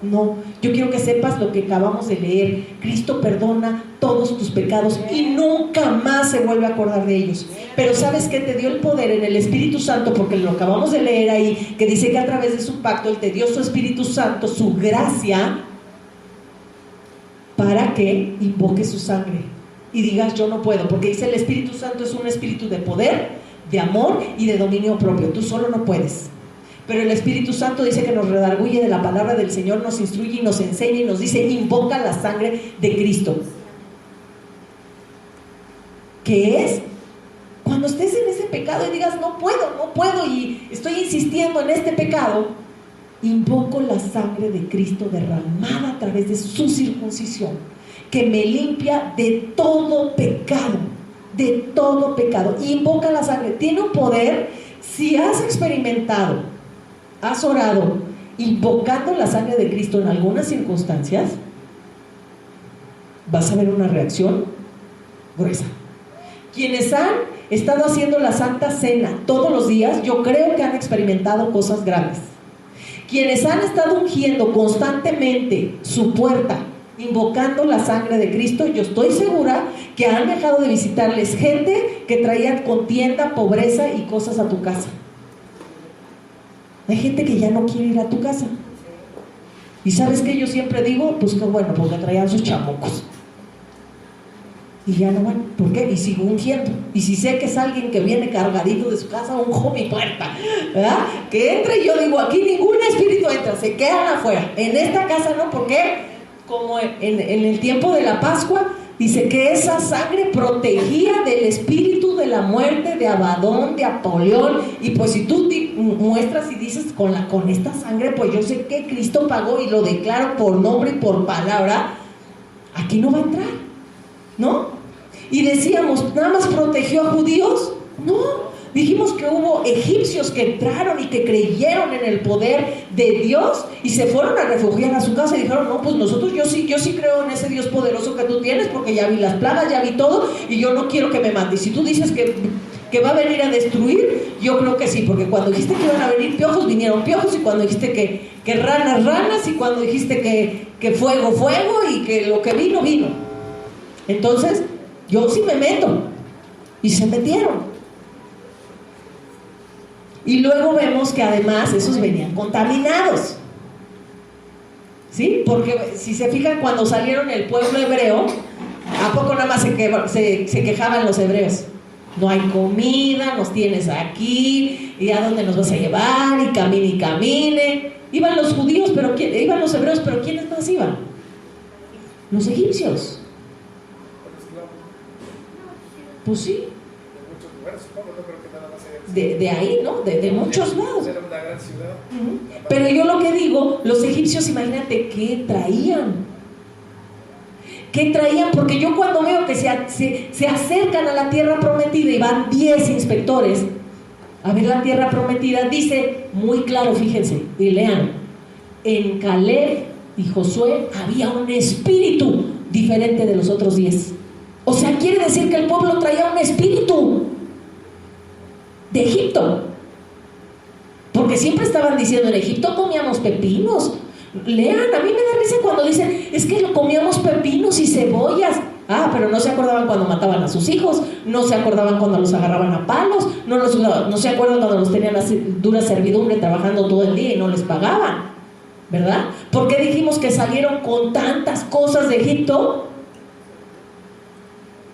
No, yo quiero que sepas lo que acabamos de leer. Cristo perdona todos tus pecados y nunca más se vuelve a acordar de ellos. Pero ¿sabes qué? Te dio el poder en el Espíritu Santo, porque lo acabamos de leer ahí, que dice que a través de su pacto Él te dio su Espíritu Santo, su gracia, para que invoques su sangre y digas, yo no puedo, porque dice el Espíritu Santo es un espíritu de poder, de amor y de dominio propio. Tú solo no puedes. Pero el Espíritu Santo dice que nos redarguye de la palabra del Señor, nos instruye y nos enseña y nos dice, invoca la sangre de Cristo. Que es cuando estés en ese pecado y digas, no puedo y estoy insistiendo en este pecado, invoco la sangre de Cristo derramada a través de su circuncisión, que me limpia de todo pecado, Invoca la sangre, tiene un poder. Si has experimentado, has orado invocando la sangre de Cristo en algunas circunstancias, vas a ver una reacción gruesa. Quienes han estado haciendo la Santa Cena todos los días, yo creo que han experimentado cosas grandes. Quienes han estado ungiendo constantemente su puerta, invocando la sangre de Cristo, yo estoy segura que han dejado de visitarles gente que traía contienda, pobreza y cosas a tu casa. Hay gente que ya no quiere ir a tu casa. ¿Y sabes qué yo siempre digo? Pues que bueno, porque traían sus chamucos. Y ya no van. ¿Por qué? Y sigo ungiendo. Y si sé que es alguien que viene cargadito de su casa, unjo mi puerta, ¿verdad? Que entre y yo digo, aquí ningún espíritu entra, se quedan afuera. En esta casa no, ¿por qué? Como en el tiempo de la Pascua, dice que esa sangre protegía del espíritu de la muerte, de Abadón, de Apolión. Y pues si tú muestras y dices con esta sangre, pues yo sé que Cristo pagó y lo declaro por nombre y por palabra, aquí no va a entrar, ¿no? Y decíamos, ¿nada más protegió a judíos? No. Dijimos que hubo egipcios que entraron y que creyeron en el poder de Dios y se fueron a refugiar a su casa y dijeron, no, pues nosotros, yo sí creo en ese Dios poderoso que tú tienes, porque ya vi las plagas, ya vi todo y yo no quiero que me mates. Si tú dices que va a venir a destruir, yo creo que sí, porque cuando dijiste que iban a venir piojos, vinieron piojos, y cuando dijiste que ranas, ranas, y cuando dijiste que fuego, fuego, y que lo que vino, vino. Entonces, yo sí me meto. Y se metieron. Y luego vemos que además esos venían contaminados, ¿sí? Porque si se fijan, cuando salieron el pueblo hebreo, ¿a poco nada más se quejaban los hebreos? No hay comida, nos tienes aquí, ¿y a dónde nos vas a llevar? Y camine y camine. Iban los judíos, pero iban los hebreos, pero ¿quiénes más iban? Los egipcios. Pues sí. De ahí, ¿no? De muchos lados. Era una gran ciudad. Pero yo lo que digo, los egipcios, imagínate, ¿qué traían? ¿Qué traían? Porque yo cuando veo que se acercan a la tierra prometida y van 10 inspectores a ver la tierra prometida, dice muy claro, fíjense, y lean, en Caleb y Josué había un espíritu diferente de los otros 10. O sea, quiere decir que el pueblo traía un espíritu de Egipto, porque siempre estaban diciendo, en Egipto comíamos pepinos. Lean, a mí me da risa cuando dicen, es que comíamos pepinos y cebollas. Pero no se acordaban cuando mataban a sus hijos, no se acordaban cuando los agarraban a palos, no se acuerdan cuando los tenían a dura servidumbre trabajando todo el día y no les pagaban, ¿verdad? ¿Por qué dijimos que salieron con tantas cosas de Egipto?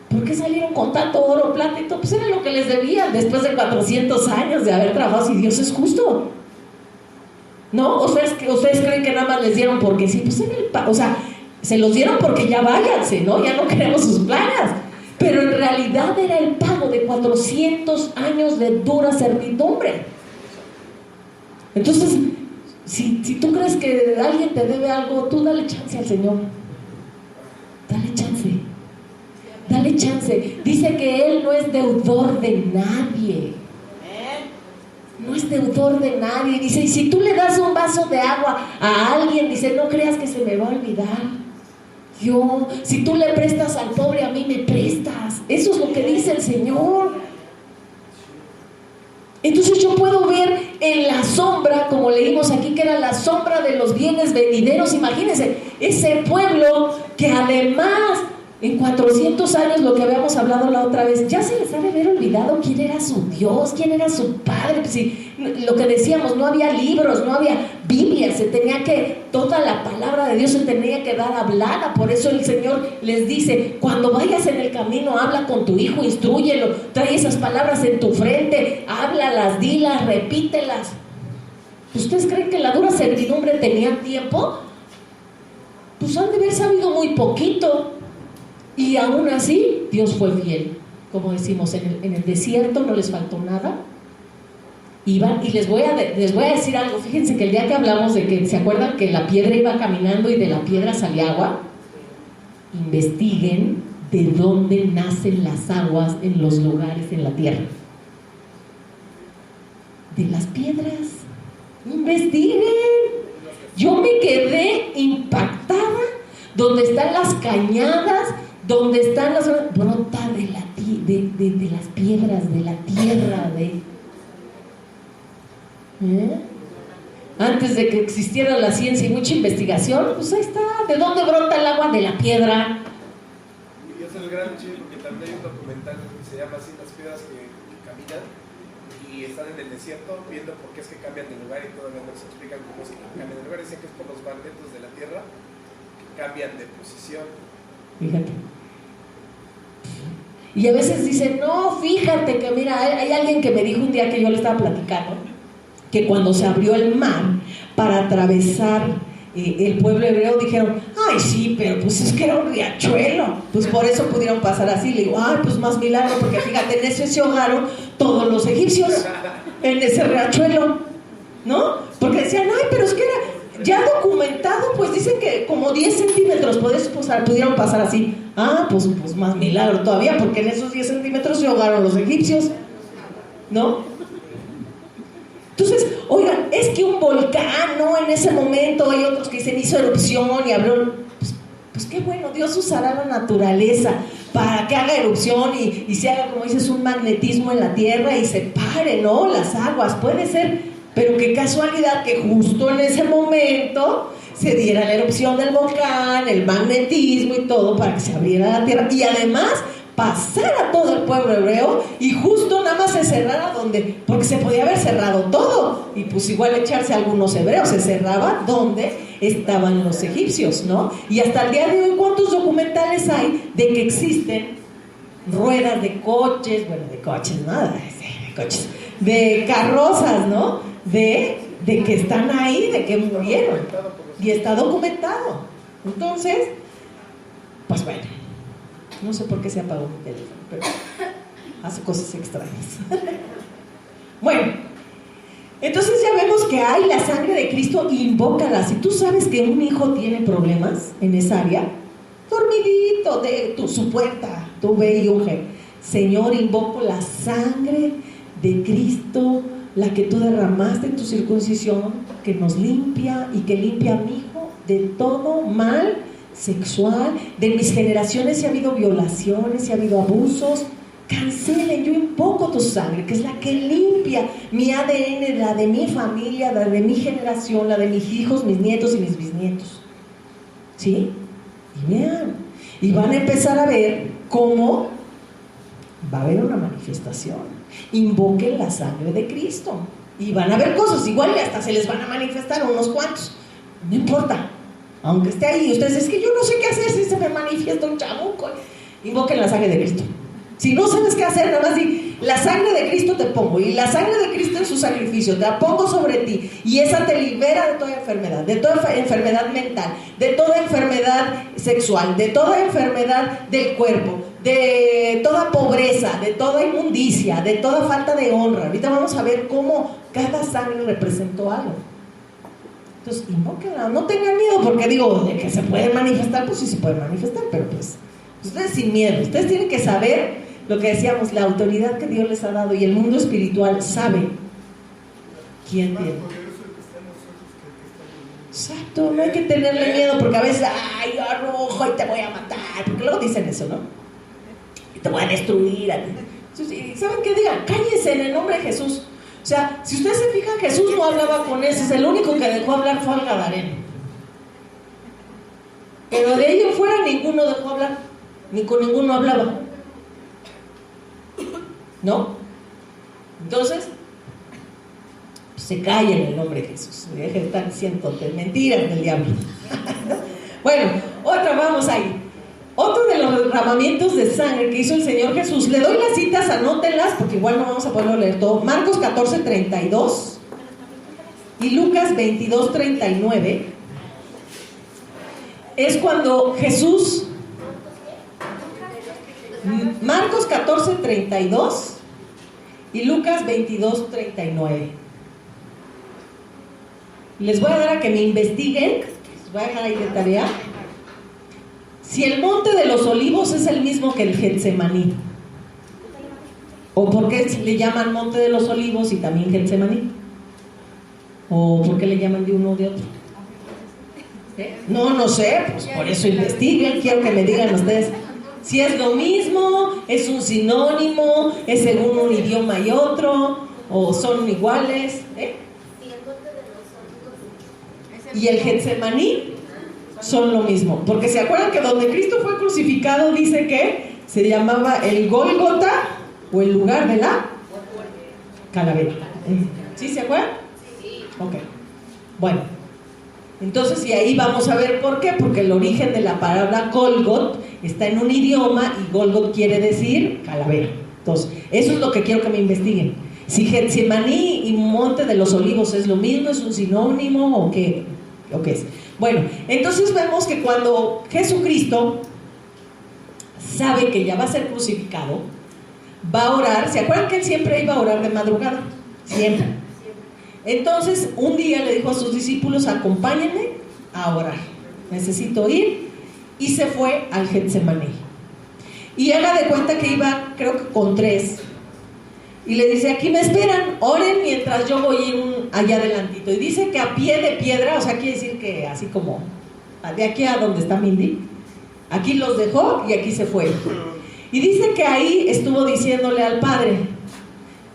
¿Por qué salieron con tanto oro, plata y todo? Pues era lo que les debían después de 400 años de haber trabajado. Si Dios es justo, ¿no? ¿Ustedes creen que nada más les dieron porque sí? Pues o sea, se los dieron porque ya váyanse, ¿no? Ya no queremos sus plagas. Pero en realidad era el pago de 400 años de dura servidumbre. Entonces, si tú crees que alguien te debe algo, tú dale chance al Señor. Dale chance. Dale chance. Dice que Él no es deudor de nadie. No es deudor de nadie. Dice, y si tú le das un vaso de agua a alguien, dice, no creas que se me va a olvidar. Si tú le prestas al pobre, a mí me prestas. Eso es lo que dice el Señor. Entonces yo puedo ver en la sombra, como leímos aquí, que era la sombra de los bienes venideros. Imagínense, ese pueblo que además en 400 años, lo que habíamos hablado la otra vez, ya se les ha de haber olvidado quién era su Dios, quién era su Padre. Pues sí, lo que decíamos, no había libros, no había Biblia, toda la palabra de Dios se tenía que dar hablada. Por eso el Señor les dice, cuando vayas en el camino, habla con tu hijo, instrúyelo, trae esas palabras en tu frente, háblalas, dilas, repítelas. ¿Ustedes creen que la dura servidumbre tenía tiempo? Pues han de haber sabido muy poquito. Y aún así, Dios fue fiel. Como decimos, en el desierto no les faltó nada. Iban, y les voy a decir algo. Fíjense que el día que hablamos de que, ¿se acuerdan que la piedra iba caminando y de la piedra salía agua? Investiguen de dónde nacen las aguas en los lugares en la tierra. De las piedras. Investiguen. Yo me quedé impactada. Donde están las cañadas, donde están las... brota de las piedras, de la tierra, Antes de que existiera la ciencia y mucha investigación, pues ahí está. ¿De dónde brota el agua? De la piedra. Y es el gran chiste, porque también hay un documental que se llama así, Las piedras que caminan, y están en el desierto viendo por qué es que cambian de lugar y todavía no se explican cómo es que cambian de lugar. Dicen que es por los magnetos de la Tierra que cambian de posición. Fíjate. Y a veces dicen, no, fíjate que mira, hay alguien que me dijo un día que yo le estaba platicando, que cuando se abrió el mar para atravesar el pueblo hebreo, dijeron, ay sí, pero pues es que era un riachuelo, pues por eso pudieron pasar así. Le digo, ay, pues más milagro, porque fíjate, en eso se ahogaron todos los egipcios, en ese riachuelo, ¿no? Porque decían, ay, pero es que era ya documentado, pues dicen que como 10 centímetros pudieron pasar así. Ah, pues más milagro todavía, porque en esos 10 centímetros se ahogaron los egipcios, ¿no? Entonces, oigan, es que un volcán, ¿no? En ese momento hay otros que dicen hizo erupción y abrió. Pues qué bueno, Dios usará la naturaleza para que haga erupción y se haga, como dices, un magnetismo en la tierra y se pare, ¿no? Las aguas, puede ser, pero qué casualidad que justo en ese momento se diera la erupción del volcán, el magnetismo y todo para que se abriera la tierra y además pasara todo el pueblo hebreo y justo nada más se cerrara donde, porque se podía haber cerrado todo y pues igual echarse a algunos hebreos, se cerraba donde estaban los egipcios, ¿no? Y hasta el día de hoy, ¿cuántos documentales hay de que existen ruedas de coches, bueno, de coches, nada, de coches, de carrozas, ¿no? De que están ahí, de que murieron y está documentado. Entonces, pues bueno, no sé por qué se apagó mi teléfono, pero hace cosas extrañas. Bueno, entonces ya vemos que hay la sangre de Cristo, invócala. Si tú sabes que un hijo tiene problemas en esa área, dormidito de su puerta, tú ve y unge. Señor, invoco la sangre de Cristo, la que tú derramaste en tu circuncisión, que nos limpia y que limpia a mi hijo de todo mal sexual, de mis generaciones si ha habido violaciones, si ha habido abusos, cancelen, yo invoco tu sangre, que es la que limpia mi ADN, la de mi familia, la de mi generación, la de mis hijos, mis nietos y mis bisnietos, ¿sí? Y vean, y van a empezar a ver cómo va a haber una manifestación. Invoquen la sangre de Cristo y van a ver cosas, igual y hasta se les van a manifestar unos cuantos, no importa. Aunque esté ahí, ustedes es que yo no sé qué hacer si se me manifiesta un chamuco. Invoquen la sangre de Cristo. Si no sabes qué hacer, nada más di, la sangre de Cristo te pongo, y la sangre de Cristo en su sacrificio te la pongo sobre ti, y esa te libera de toda enfermedad mental, de toda enfermedad sexual, de toda enfermedad del cuerpo, de toda pobreza, de toda inmundicia, de toda falta de honra. Ahorita vamos a ver cómo cada sangre representó algo. Entonces, invóquenla, no tengan miedo, porque digo, de que se puede manifestar, pues sí se puede manifestar, pero pues ustedes sin miedo, ustedes tienen que saber lo que decíamos, la autoridad que Dios les ha dado, y el mundo espiritual sabe quién tiene. Exacto, no hay que tenerle miedo, porque a veces, ay, yo arrojo y te voy a matar, porque luego dicen eso, ¿no? Y te voy a destruir. Entonces, ¿saben qué? Digan, cállense en el nombre de Jesús. O sea, si ustedes se fijan, Jesús no hablaba con ese, el único que dejó hablar fue al Gadareno. Pero de ahí en fuera ninguno dejó hablar, ni con ninguno hablaba, ¿no? Entonces, pues se calla en el nombre de Jesús, dejen de estar diciendo mentiras del diablo. Bueno, otra, vamos ahí. Otro de los derramamientos de sangre que hizo el Señor Jesús, le doy las citas, anótenlas, porque igual no vamos a poderlo leer todo. Marcos 14:32 y Lucas 22:39. Es cuando Jesús, Marcos 14:32 y Lucas 22:39. Les voy a dar a que me investiguen, les voy a dejar ahí de tarea, si el monte de los olivos es el mismo que el Getsemaní, o por qué le llaman monte de los olivos y también Getsemaní, o por qué le llaman de uno o de otro. No sé, pues por eso investiguen, quiero que me digan ustedes si es lo mismo, es un sinónimo, es según un idioma y otro, o son iguales, y el Getsemaní son lo mismo, porque se acuerdan que donde Cristo fue crucificado dice que se llamaba el Gólgota, o el lugar de la calavera. ¿Sí se acuerdan? Sí. Ok. Bueno, entonces, y ahí vamos a ver por qué, porque el origen de la palabra Golgot está en un idioma y Golgot quiere decir calavera. Entonces, eso es lo que quiero que me investiguen. Si Getsemaní y Monte de los Olivos es lo mismo, es un sinónimo o qué es. Bueno, entonces vemos que cuando Jesucristo sabe que ya va a ser crucificado, va a orar. ¿Se acuerdan que él siempre iba a orar de madrugada? Siempre. Entonces, un día le dijo a sus discípulos: acompáñenme a orar, necesito ir. Y se fue al Getsemaní. Y haga de cuenta que iba, creo que con 3. Y le dice: aquí me esperan, oren mientras yo voy allá adelantito. Y dice que a pie de piedra, o sea, quiere decir que así como de aquí a donde está Mindy, aquí los dejó y aquí se fue. Y dice que ahí estuvo diciéndole al Padre: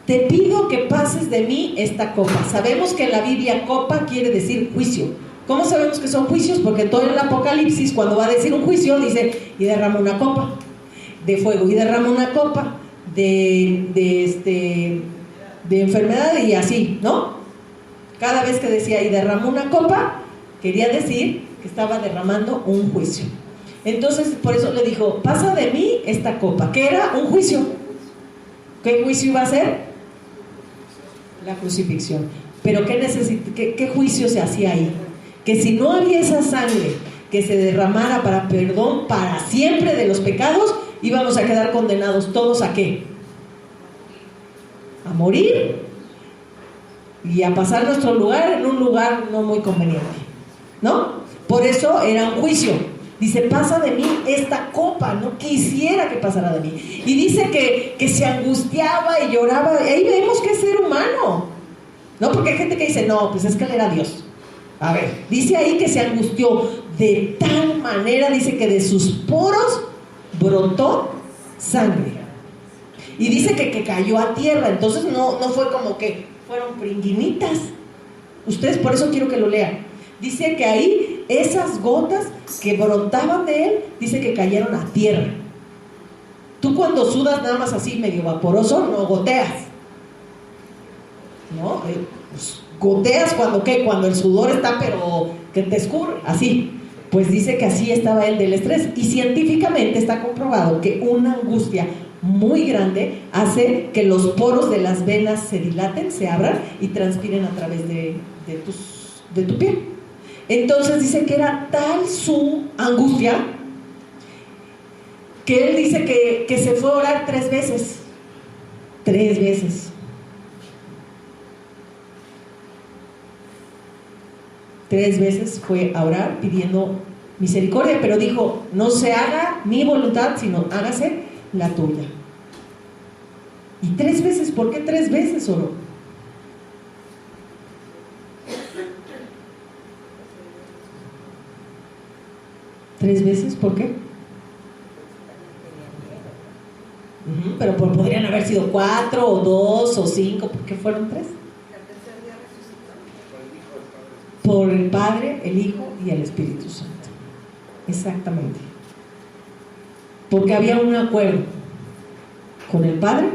te pido que pases de mí esta copa. Sabemos que en la Biblia copa quiere decir juicio. ¿Cómo sabemos que son juicios? Porque todo el Apocalipsis, cuando va a decir un juicio, dice: y derrama una copa de fuego, y derrama una copa de enfermedad, y así, ¿no? Cada vez que decía y derramó una copa, quería decir que estaba derramando un juicio. Entonces, por eso le dijo: pasa de mí esta copa, que era un juicio. ¿Qué juicio iba a ser? La crucifixión. Pero ¿qué juicio se hacía ahí? Que si no había esa sangre que se derramara para perdón para siempre de los pecados, íbamos a quedar condenados todos ¿a qué? A morir y a pasar nuestro lugar en un lugar no muy conveniente, ¿no? Por eso era un juicio. Dice: pasa de mí esta copa, no quisiera que pasara de mí. Y dice que se angustiaba y lloraba. Ahí vemos que es ser humano, ¿no? Porque hay gente que dice: no, pues es que él era Dios. A ver, dice ahí que se angustió de tal manera, dice que de sus poros brotó sangre. Y dice que cayó a tierra. Entonces no fue como que fueron pringuinitas. Ustedes, por eso quiero que lo lean. Dice que ahí esas gotas que brotaban de él, dice que cayeron a tierra. Tú cuando sudas nada más así medio vaporoso, no goteas, ¿no? Pues goteas cuando ¿qué? Cuando el sudor está pero que te escurre, así. Pues dice que así estaba él del estrés. Y científicamente está comprobado que una angustia muy grande hace que los poros de las venas se dilaten, se abran y transpiren a través de tu piel. Entonces dice que era tal su angustia que él dice que se fue a orar 3 veces. 3 veces. 3 veces fue a orar pidiendo misericordia, pero dijo: no se haga mi voluntad, sino hágase la tuya. Y 3 veces, ¿por qué 3 veces oró? ¿3 veces? ¿Por qué? Pero podrían haber sido 4 o 2 o 5. ¿Por qué fueron 3? Por el Padre, el Hijo y el Espíritu Santo. Exactamente. Porque había un acuerdo con el Padre,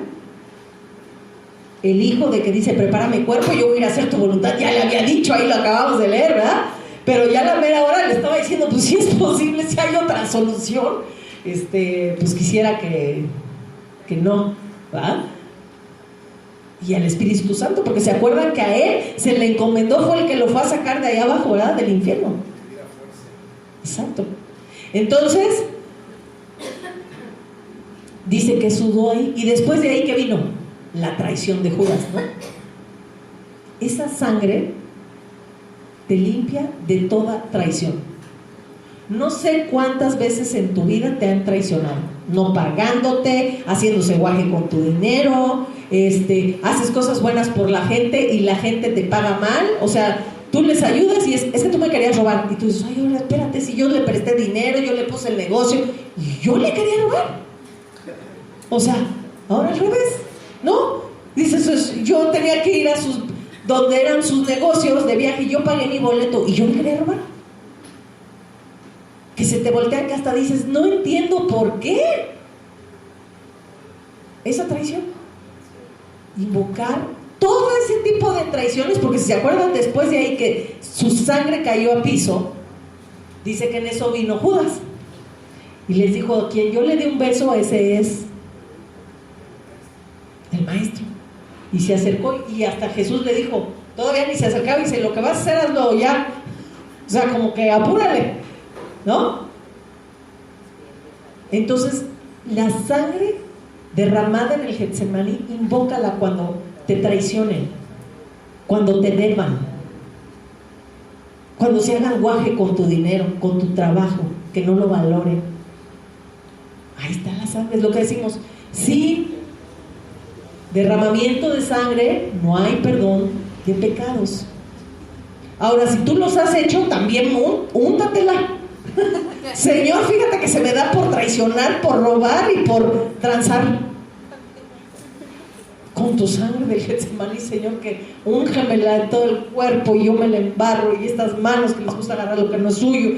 el Hijo, de que dice: prepara mi cuerpo, yo voy a ir a hacer tu voluntad. Ya le había dicho, ahí lo acabamos de leer, ¿verdad? Pero ya a la mera hora le estaba diciendo: pues si es posible, si hay otra solución, pues quisiera que no, ¿verdad? Y al Espíritu Santo, porque se acuerdan que a él se le encomendó, fue el que lo fue a sacar de allá abajo, ¿verdad? Del infierno. Exacto. Entonces dice que sudó ahí, y después de ahí, ¿qué vino? La traición de Judas, ¿no? Esa sangre te limpia de toda traición. No sé cuántas veces en tu vida te han traicionado, no pagándote, haciéndose guaje con tu dinero, haces cosas buenas por la gente y la gente te paga mal. O sea, tú les ayudas y es que tú me querías robar, y tú dices: ay, ahora espérate, si yo le presté dinero, yo le puse el negocio y yo le quería robar. O sea, ahora al revés, ¿no? Dices: yo tenía que ir a donde eran sus negocios de viaje, y yo pagué mi boleto y yo le quería robar. Que se te voltea, que hasta dices: no entiendo por qué. Esa traición. Invocar tipo de traiciones, porque si se acuerdan después de ahí que su sangre cayó a piso, dice que en eso vino Judas y les dijo: quien yo le dé un beso, ese es el maestro. Y se acercó y hasta Jesús le dijo, todavía ni se acercaba, y dice: lo que vas a hacer, hazlo ya. O sea, como que apúrale, ¿no? Entonces, la sangre derramada en el Getsemaní, invócala cuando te traicionen, cuando te deban, cuando se hagan guaje con tu dinero, con tu trabajo, que no lo valoren. Ahí está la sangre, es lo que decimos. Sin derramamiento de sangre no hay perdón de pecados. Ahora, si tú los has hecho, también úntatela. Señor, fíjate que se me da por traicionar, por robar y por transar. Con tu sangre del Getsemaní, Señor, que úngemela en todo el cuerpo y yo me la embarro, y estas manos que les gusta agarrar lo que no es suyo.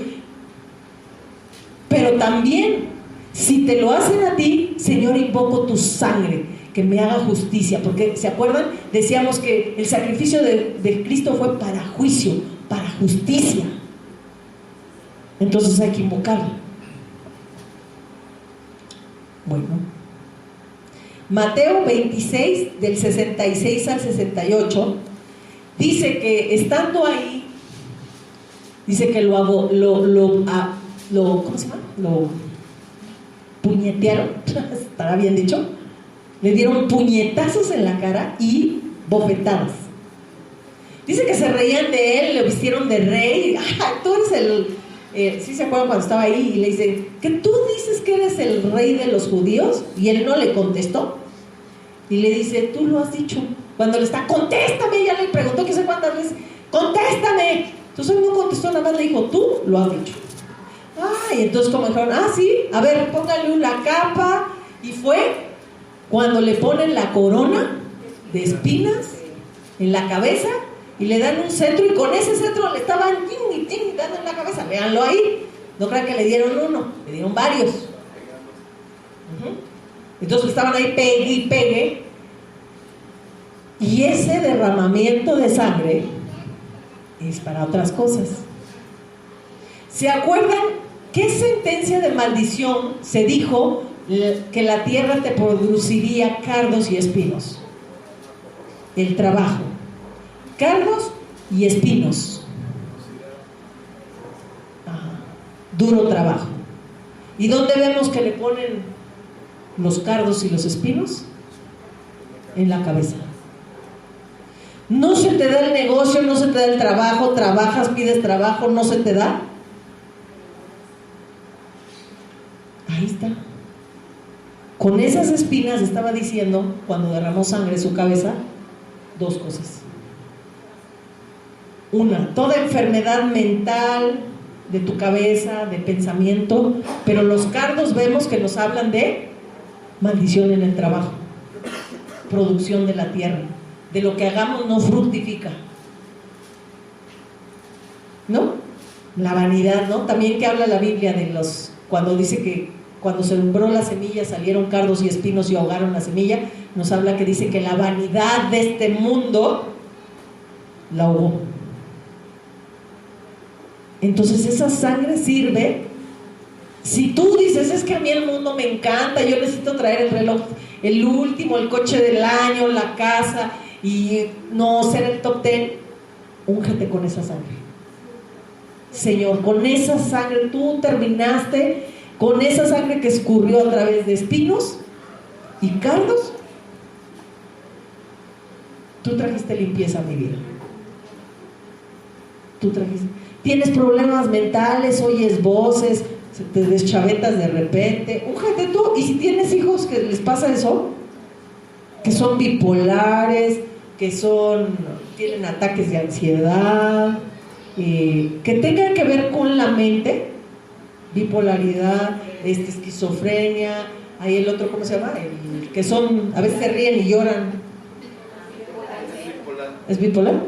Pero también, si te lo hacen a ti, Señor, invoco tu sangre, que me haga justicia, porque ¿se acuerdan? Decíamos que el sacrificio de Cristo fue para juicio, para justicia. Entonces hay que invocarlo. Bueno, Mateo 26 del 66 al 68 dice que estando ahí, dice que ¿cómo se llama? Lo puñetearon, estará bien dicho, le dieron puñetazos en la cara y bofetadas. Dice que se reían de él, le vistieron de rey. Tú eres ¿sí se acuerdan cuando estaba ahí? Y le dice: ¿que tú dices que eres el rey de los judíos? Y él no le contestó. Y le dice: tú lo has dicho. Cuando le está: contéstame, ya le preguntó que sé cuántas veces: contéstame. Entonces él no contestó, nada más le dijo: tú lo has dicho. Y entonces como dijeron: sí, a ver, póngale una capa. Y fue cuando le ponen la corona de espinas en la cabeza y le dan un cetro, y con ese cetro le estaban dando en la cabeza. Véanlo ahí, no crean que le dieron uno, le dieron varios. Entonces estaban ahí pegue y pegue, y ese derramamiento de sangre es para otras cosas. ¿Se acuerdan qué sentencia de maldición se dijo que la tierra te produciría cardos y espinos? El trabajo, cardos y espinos. Duro trabajo. ¿Y dónde vemos que le ponen los cardos y los espinos? En la cabeza. No se te da el negocio, no se te da el trabajo, trabajas, pides trabajo, no se te da. Ahí está. Con esas espinas estaba diciendo, cuando derramó sangre en su cabeza, dos cosas. Una, toda enfermedad mental de tu cabeza, de pensamiento, pero los cardos vemos que nos hablan de maldición en el trabajo, producción de la tierra, de lo que hagamos no fructifica, ¿no? La vanidad, ¿no? También que habla la Biblia de cuando dice que cuando se sembró la semilla salieron cardos y espinos y ahogaron la semilla, nos habla que dice que la vanidad de este mundo la ahogó. Entonces esa sangre sirve. Si tú dices: es que a mí el mundo me encanta, yo necesito traer el reloj, el último, el coche del año, la casa, y no ser el top 10, úngete con esa sangre. Señor, con esa sangre tú terminaste, con esa sangre que escurrió a través de espinos y cardos, tú trajiste limpieza a mi vida. Tú trajiste. Tienes problemas mentales, oyes voces, te deschavetas de repente, úngete tú. Y si tienes hijos que les pasa eso, que son bipolares, que tienen ataques de ansiedad, que tengan que ver con la mente, bipolaridad, esquizofrenia, hay el otro, ¿cómo se llama? El que a veces se ríen y lloran. ¿Es bipolar?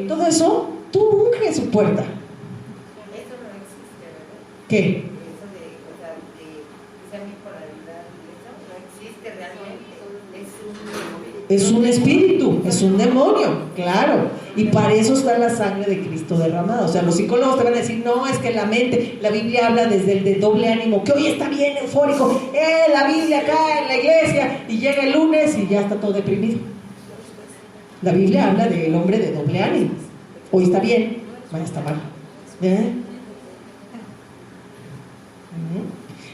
Todo eso, tú unge su puerta. Eso no existe, ¿verdad? ¿Qué? Eso de esa bipolaridad, eso no existe realmente. Es un Es un espíritu, es un demonio, claro. Y para eso está la sangre de Cristo derramada. O sea, los psicólogos te van a decir, no, es que la mente, la Biblia habla desde el de doble ánimo, que hoy está bien eufórico, la Biblia acá en la iglesia, y llega el lunes y ya está todo deprimido. La Biblia habla del hombre de doble ánimo. Hoy está bien, mañana está mal.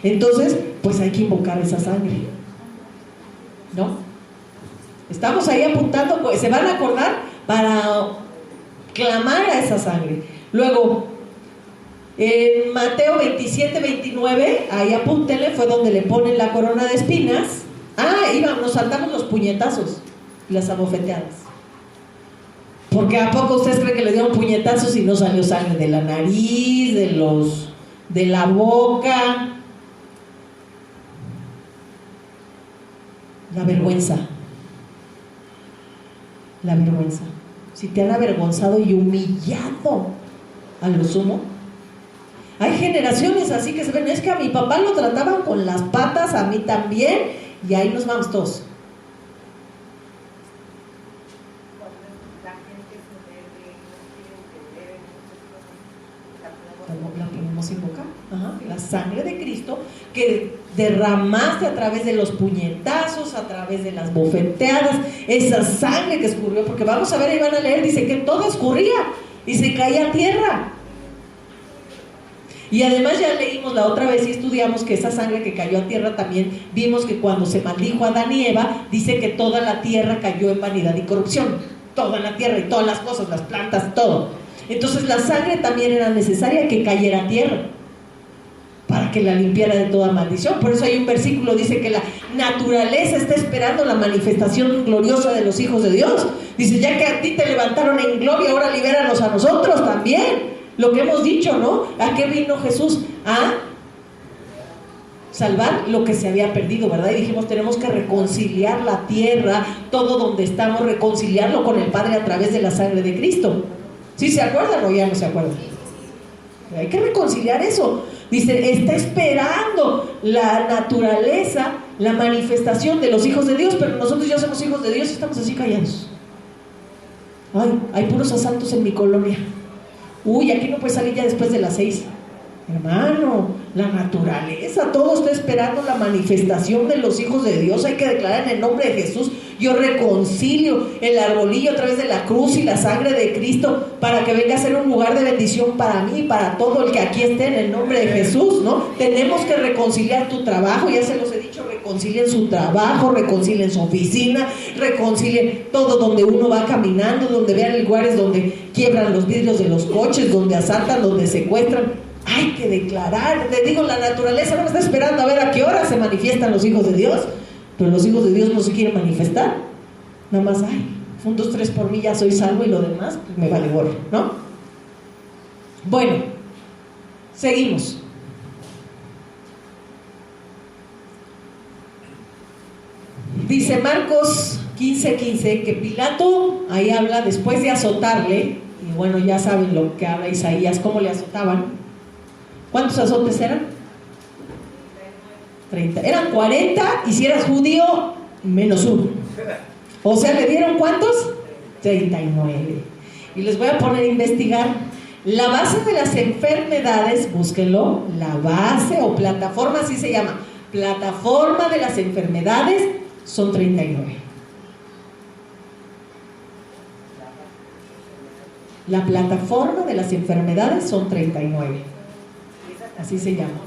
Entonces, pues hay que invocar esa sangre, ¿no? Estamos ahí apuntando, se van a acordar para clamar a esa sangre. Luego, en Mateo 27, 29, ahí apúntenle, fue donde le ponen la corona de espinas. Nos saltamos los puñetazos y las abofeteadas. Porque ¿a poco ustedes creen que le dieron puñetazos y no salió sangre de la nariz, de la boca? La vergüenza. La vergüenza. Si te han avergonzado y humillado a lo sumo. Hay generaciones así que se ven, es que a mi papá lo trataban con las patas, a mí también, y ahí nos vamos todos. La podemos invocar. La sangre de Cristo que derramaste a través de los puñetazos, a través de las bofeteadas, esa sangre que escurrió, porque vamos a ver y van a leer, dice que todo escurría y se caía a tierra. Y además ya leímos la otra vez y estudiamos que esa sangre que cayó a tierra también, vimos que cuando se maldijo a Adán y Eva, dice que toda la tierra cayó en vanidad y corrupción, toda la tierra y todas las cosas, las plantas, todo. Entonces la sangre también era necesaria que cayera a tierra para que la limpiara de toda maldición. Por eso hay un versículo, dice que la naturaleza está esperando la manifestación gloriosa de los hijos de Dios. Dice, ya que a ti te levantaron en gloria, ahora libéranos a nosotros también. Lo que hemos dicho, ¿no? ¿A qué vino Jesús? A salvar lo que se había perdido, ¿verdad? Y dijimos, tenemos que reconciliar la tierra, todo donde estamos, reconciliarlo con el Padre a través de la sangre de Cristo. ¿Sí se acuerdan o ya no se acuerdan? Hay que reconciliar eso. Dice, está esperando la naturaleza, la manifestación de los hijos de Dios, pero nosotros ya somos hijos de Dios y estamos así callados. Ay, hay puros asaltos en mi colonia. Uy, aquí no puede salir ya después de las 6. Hermano, la naturaleza, todo está esperando la manifestación de los hijos de Dios. Hay que declarar en el nombre de Jesús, yo reconcilio el arbolillo a través de la cruz y la sangre de Cristo para que venga a ser un lugar de bendición para mí y para todo el que aquí esté en el nombre de Jesús, ¿no? Tenemos que reconciliar tu trabajo, ya se los he dicho, reconcilien su trabajo, reconcilien su oficina, reconcilien todo donde uno va caminando, donde vean lugares donde quiebran los vidrios de los coches, donde asaltan, donde secuestran. Hay que declarar, te digo, la naturaleza no me está esperando a ver a qué hora se manifiestan los hijos de Dios, pero los hijos de Dios no se quieren manifestar, nada más, 1, 2, 3 por mí ya soy salvo y lo demás pues me vale gorro, ¿no? Bueno, seguimos. Dice Marcos 15:15 que Pilato, ahí habla después de azotarle, y bueno, ya saben lo que habla Isaías, cómo le azotaban. ¿Cuántos azotes eran? 30. Eran 40 y si eras judío, menos 1. O sea, ¿le dieron cuántos? 39. Y les voy a poner a investigar. La base de las enfermedades, búsquenlo, la base o plataforma, así se llama. Plataforma de las enfermedades son 39. La plataforma de las enfermedades son 39. Así se llama.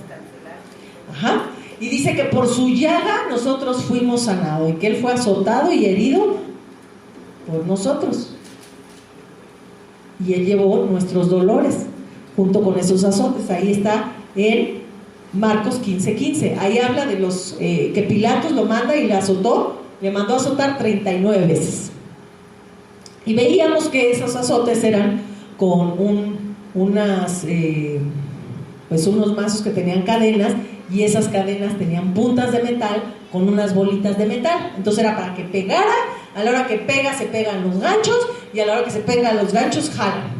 Ajá. Y dice que por su llaga nosotros fuimos sanados y que Él fue azotado y herido por nosotros. Y Él llevó nuestros dolores junto con esos azotes. Ahí está en Marcos 15:15. Ahí habla de los que Pilatos lo manda y le azotó, le mandó a azotar 39 veces. Y veíamos que esos azotes eran con unos mazos que tenían cadenas, y esas cadenas tenían puntas de metal con unas bolitas de metal. Entonces era para que pegara, a la hora que pega se pegan los ganchos, y a la hora que se pegan los ganchos jalan,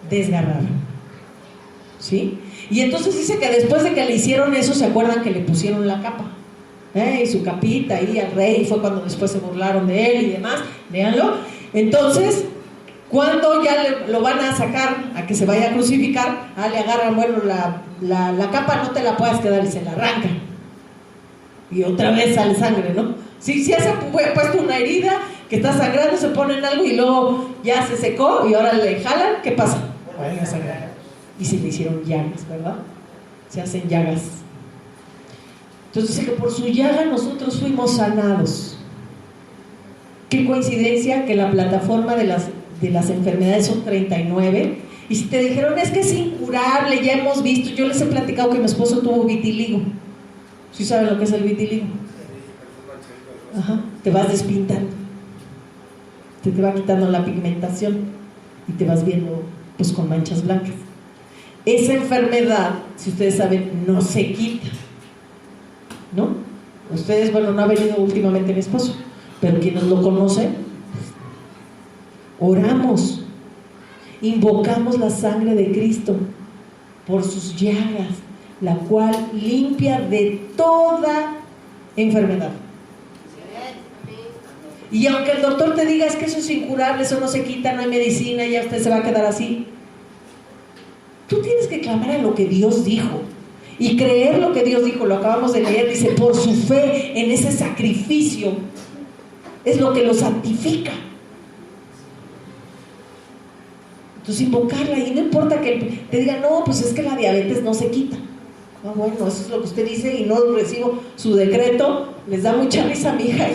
desgarraban. ¿Sí? Y entonces dice que después de que le hicieron eso, se acuerdan que le pusieron la capa. y su capita ahí al rey, fue cuando después se burlaron de él y demás, véanlo. Entonces, cuando ya lo van a sacar a que se vaya a crucificar, le agarran, bueno, la capa no te la puedes quedar y se la arrancan. Y otra vez sale sangre, ¿no? Si se ha puesto una herida que está sangrando, se ponen algo y luego ya se secó y ahora le jalan, ¿qué pasa? Vuelve a sangrar. Y se le hicieron llagas, ¿verdad? Se hacen llagas. Entonces dice que por su llaga nosotros fuimos sanados. Qué coincidencia que la plataforma de las enfermedades son 39. Y si te dijeron es que es incurable, ya hemos visto, yo les he platicado que mi esposo tuvo vitiligo. ¿Sí saben lo que es el vitiligo? Ajá, te vas despintando, te va quitando la pigmentación y te vas viendo pues con manchas blancas. Esa enfermedad, si ustedes saben, no se quita, ¿no? Ustedes, bueno, no ha venido últimamente mi esposo, pero quienes lo conocen, oramos, invocamos la sangre de Cristo por sus llagas, la cual limpia de toda enfermedad. Y aunque el doctor te diga es que eso es incurable, eso no se quita, no hay medicina, ya usted se va a quedar así, tú tienes que clamar a lo que Dios dijo y creer lo que Dios dijo. Lo acabamos de leer, dice, por su fe en ese sacrificio es lo que lo santifica. Entonces invocarla, y no importa que te diga no, pues es que la diabetes no se quita. Ah, bueno, eso es lo que usted dice y no recibo su decreto. Les da mucha risa a mi hija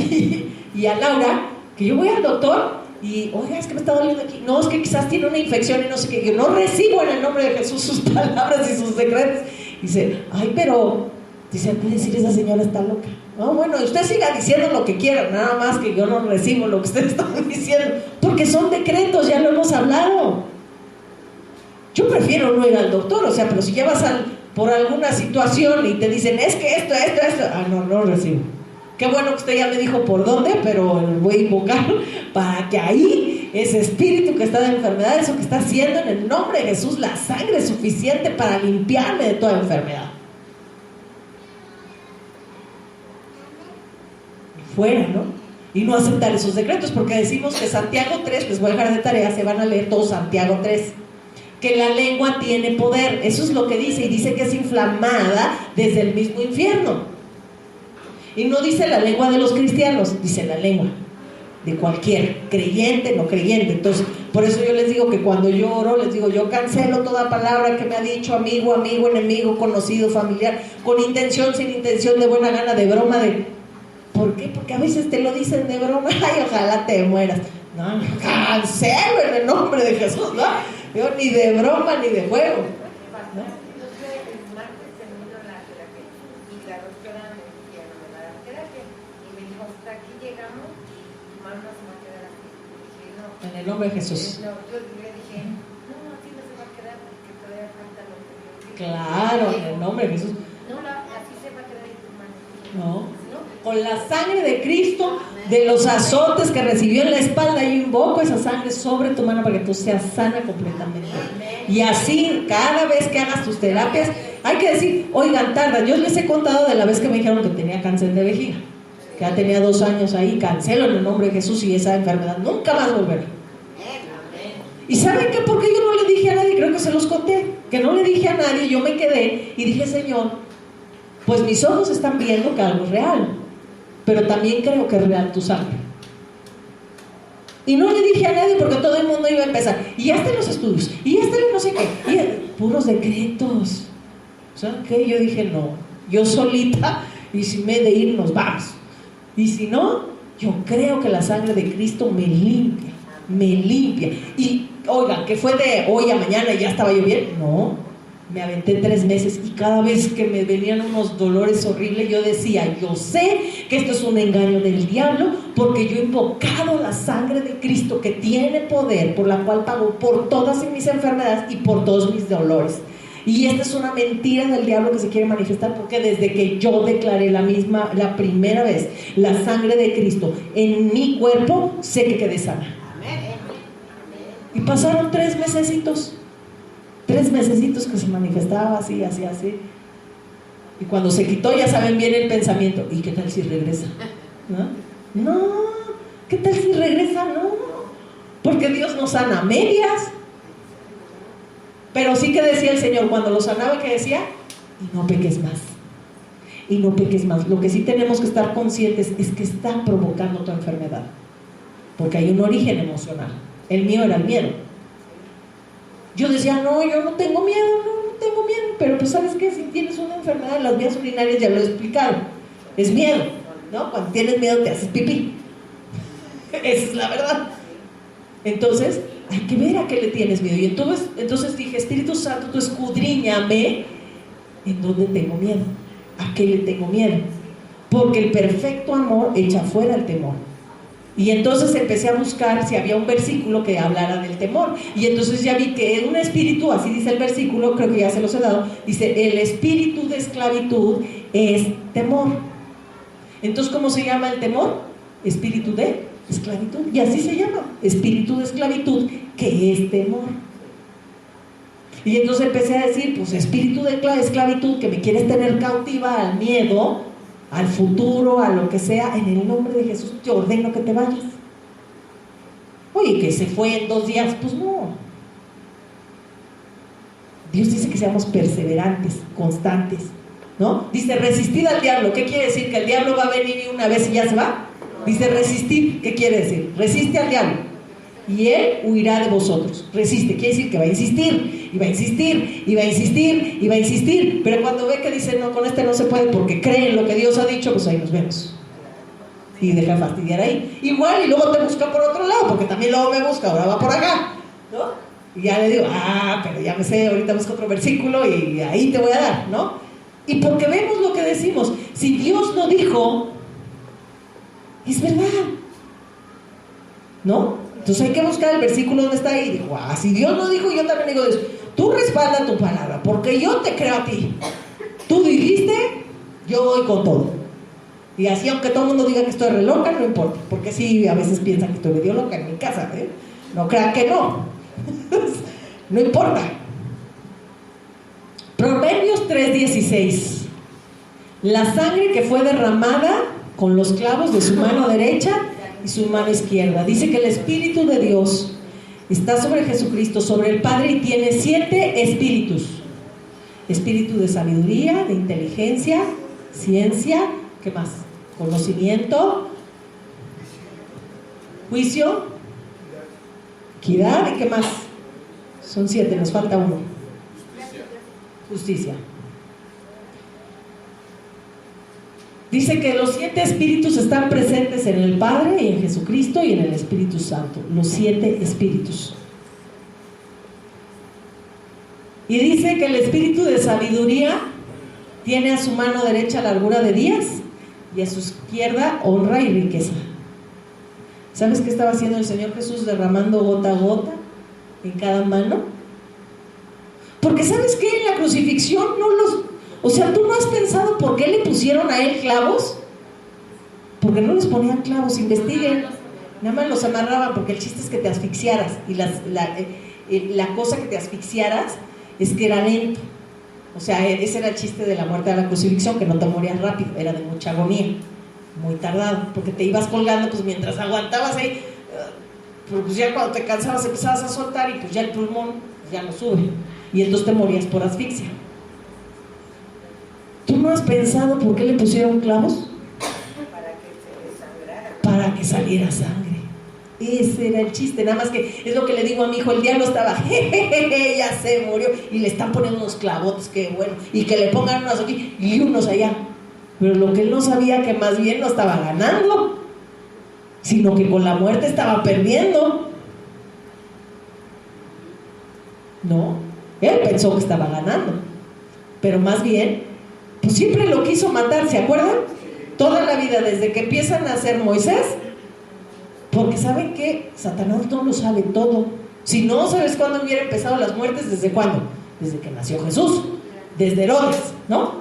y a Laura, que yo voy al doctor y, oiga, es que me está doliendo aquí. No, es que quizás tiene una infección y no sé qué. Yo no recibo en el nombre de Jesús sus palabras y sus decretos. Dice, ay, pero, dice, puede decir esa señora está loca. No, bueno, usted siga diciendo lo que quiera, nada más que yo no recibo lo que usted está diciendo, porque son decretos, ya lo hemos hablado. Yo prefiero no ir al doctor, o sea, pero si llevas por alguna situación y te dicen, es que esto, no recibo. Qué bueno que usted ya me dijo por dónde, pero voy a invocar para que ahí ese espíritu que está de enfermedad, eso que está haciendo en el nombre de Jesús, la sangre es suficiente para limpiarme de toda enfermedad. Fuera, ¿no? Y no aceptar esos decretos, porque decimos que Santiago 3, les voy a dejar de tarea, se van a leer todo Santiago 3, que la lengua tiene poder, eso es lo que dice, y dice que es inflamada desde el mismo infierno. Y no dice la lengua de los cristianos, dice la lengua de cualquier creyente, no creyente. Entonces, por eso yo les digo que cuando yo oro, les digo, yo cancelo toda palabra que me ha dicho amigo, enemigo, conocido, familiar, con intención, sin intención, de buena gana, de broma, ¿por qué? Porque a veces te lo dicen de broma, ay, ojalá te mueras. No, cancelo en el nombre de Jesús, ¿no? Yo ni de broma ni de juego, ¿no? En el nombre de Jesús. No, yo le dije, no, así no se va a quedar porque todavía falta lo que yo dije. Claro, en el nombre de Jesús. No, así se va a quedar en tu mano. No, con la sangre de Cristo, de los azotes que recibió en la espalda, yo invoco esa sangre sobre tu mano para que tú seas sana completamente. Y así, cada vez que hagas tus terapias, hay que decir, oigan, tarda. Yo les he contado de la vez que me dijeron que tenía cáncer de vejiga, que ya tenía 2 años ahí. Cancelo en el nombre de Jesús y esa enfermedad nunca más volverá. ¿Y saben qué? Porque yo no le dije a nadie, creo que se los conté, que no le dije a nadie, yo me quedé y dije, Señor, pues mis ojos están viendo que algo es real, pero también creo que es real tu sangre. Y no le dije a nadie porque todo el mundo iba a empezar, y ya están los estudios, y ya están no sé qué, y puros decretos. ¿Saben qué? Yo dije, no, yo solita, y si me he de ir, nos vamos. Y si no, yo creo que la sangre de Cristo me limpia. Y oigan, que fue de hoy a mañana y ya estaba yo bien. No, me aventé 3 meses y cada vez que me venían unos dolores horribles, yo decía, yo sé que esto es un engaño del diablo, porque yo he invocado la sangre de Cristo que tiene poder, por la cual pago por todas mis enfermedades y por todos mis dolores. Y esta es una mentira del diablo que se quiere manifestar, porque desde que yo declaré la primera vez la sangre de Cristo en mi cuerpo, sé que quedé sana. Y pasaron 3 mesecitos, 3 mesecitos que se manifestaba así. Y cuando se quitó, ya saben bien el pensamiento. ¿Y qué tal si regresa? No, ¿qué tal si regresa? No, porque Dios no sana a medias. Pero sí que decía el Señor cuando lo sanaba, que decía, y no peques más, y no peques más. Lo que sí tenemos que estar conscientes es que está provocando tu enfermedad, porque hay un origen emocional. El mío era el miedo. Yo decía, no, yo no tengo miedo, no tengo miedo. Pero pues ¿sabes qué? Si tienes una enfermedad en las vías urinarias, ya lo he explicado, es miedo, ¿no? Cuando tienes miedo te haces pipí. Esa es la verdad. Entonces hay que ver a qué le tienes miedo. Y entonces dije, Espíritu Santo, tú escudriñame en dónde tengo miedo, a qué le tengo miedo, porque el perfecto amor echa fuera el temor. Y entonces empecé a buscar si había un versículo que hablara del temor, y entonces ya vi que en un espíritu, así dice el versículo, creo que ya se los he dado, dice, el espíritu de esclavitud es temor. Entonces, ¿cómo se llama el temor? Espíritu de esclavitud, y así se llama, espíritu de esclavitud, que es temor. Y entonces empecé a decir, pues espíritu de esclavitud, que me quieres tener cautiva al miedo, al futuro, a lo que sea, en el nombre de Jesús te ordeno que te vayas. Oye, que se fue en 2 días, pues no. Dios dice que seamos perseverantes, constantes, ¿no? Dice, resistid al diablo. ¿Qué quiere decir? ¿Que el diablo va a venir y una vez y ya se va? Dice, resistir. ¿Qué quiere decir? Resiste al diablo y él huirá de vosotros. Resiste, quiere decir que va a insistir, y va a insistir, y va a insistir, y va a insistir. Pero cuando ve que dice, no, con este no se puede porque cree en lo que Dios ha dicho, pues ahí nos vemos. Y deja de fastidiar ahí. Igual, y luego te busca por otro lado, porque también luego me busca, ahora va por acá, ¿no? Y ya le digo, pero ya me sé, ahorita busco otro versículo y ahí te voy a dar, ¿no? Y porque vemos lo que decimos, si Dios no dijo, es verdad, ¿no? Entonces hay que buscar el versículo donde está ahí. Y dijo, si Dios no dijo, yo también digo Dios. Tú respalda tu palabra, porque yo te creo a ti. Tú dijiste, yo voy con todo. Y así, aunque todo el mundo diga que estoy re loca, no importa, porque sí, a veces piensan que estoy medio loca en mi casa, ¿eh? No crean que no. No importa. Proverbios 3:16. La sangre que fue derramada con los clavos de su mano derecha y su mano izquierda. Dice que el Espíritu de Dios está sobre Jesucristo, sobre el Padre, y tiene 7 espíritus. Espíritu de sabiduría, de inteligencia, ciencia, ¿qué más? Conocimiento, juicio, equidad, ¿y qué más? Son 7, nos falta uno. Justicia. Dice que los 7 espíritus están presentes en el Padre y en Jesucristo y en el Espíritu Santo. Los 7 espíritus. Y dice que el espíritu de sabiduría tiene a su mano derecha largura de días y a su izquierda honra y riqueza. ¿Sabes qué estaba haciendo el Señor Jesús derramando gota a gota en cada mano? Porque ¿sabes qué? En la crucifixión o sea, ¿tú no has pensado por qué le pusieron a él clavos? Porque no les ponían clavos, investiguen. Nada más los amarraban, porque el chiste es que te asfixiaras. Y la cosa que te asfixiaras es que era lento. O sea, ese era el chiste de la muerte de la crucifixión, que no te morías rápido, era de mucha agonía, muy tardado, porque te ibas colgando, pues mientras aguantabas ahí, pues ya cuando te cansabas empezabas a soltar y pues ya el pulmón ya no sube. Y entonces te morías por asfixia. ¿Tú no has pensado por qué le pusieron clavos? Para que se desangrara. Para que saliera sangre. Ese era el chiste, nada más que es lo que le digo a mi hijo, el diablo estaba, jejeje, ya se murió, y le están poniendo unos clavotes, que bueno, y que le pongan unos aquí y unos allá. Pero lo que él no sabía, que más bien no estaba ganando, sino que con la muerte estaba perdiendo. No, él pensó que estaba ganando, pero más bien, pues siempre lo quiso matar, ¿se acuerdan? Toda la vida, desde que empiezan a hacer Moisés, porque ¿saben qué? Satanás no lo sabe todo. Si no, ¿sabes cuándo hubiera empezado las muertes? ¿Desde cuándo? Desde que nació Jesús, desde Herodes, ¿no?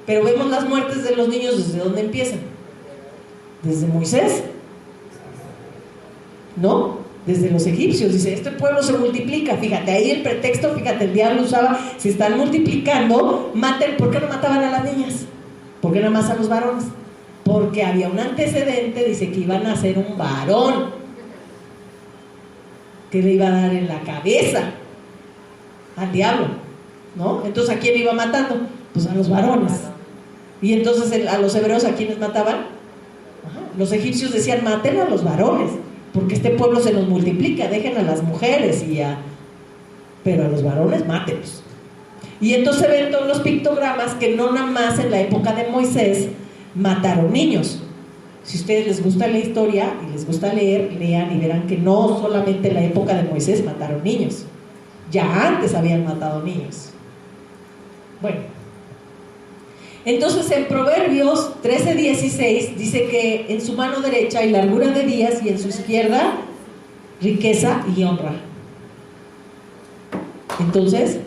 Pero vemos las muertes de los niños, ¿desde dónde empiezan? Desde Moisés, ¿no? desde los egipcios. Dice, este pueblo se multiplica, fíjate, ahí el pretexto, fíjate, el diablo usaba, se están multiplicando, maten. ¿Por qué no mataban a las niñas? ¿Por qué nada más a los varones? Porque había un antecedente, dice que iban a ser un varón que le iba a dar en la cabeza al diablo, ¿no? Entonces, ¿a quién iba matando? Pues a los varones. Y entonces a los hebreos, ¿a quiénes mataban? Ajá. Los egipcios decían, maten a los varones, porque este pueblo se nos multiplica, dejen a las mujeres pero a los varones mátenlos. Y entonces ven todos los pictogramas que no nada más en la época de Moisés mataron niños. Si a ustedes les gusta la historia y les gusta leer, lean y verán que no solamente en la época de Moisés mataron niños, ya antes habían matado niños. Bueno, entonces en Proverbios 13:16 dice que en su mano derecha hay largura de días y en su izquierda riqueza y honra. Entonces,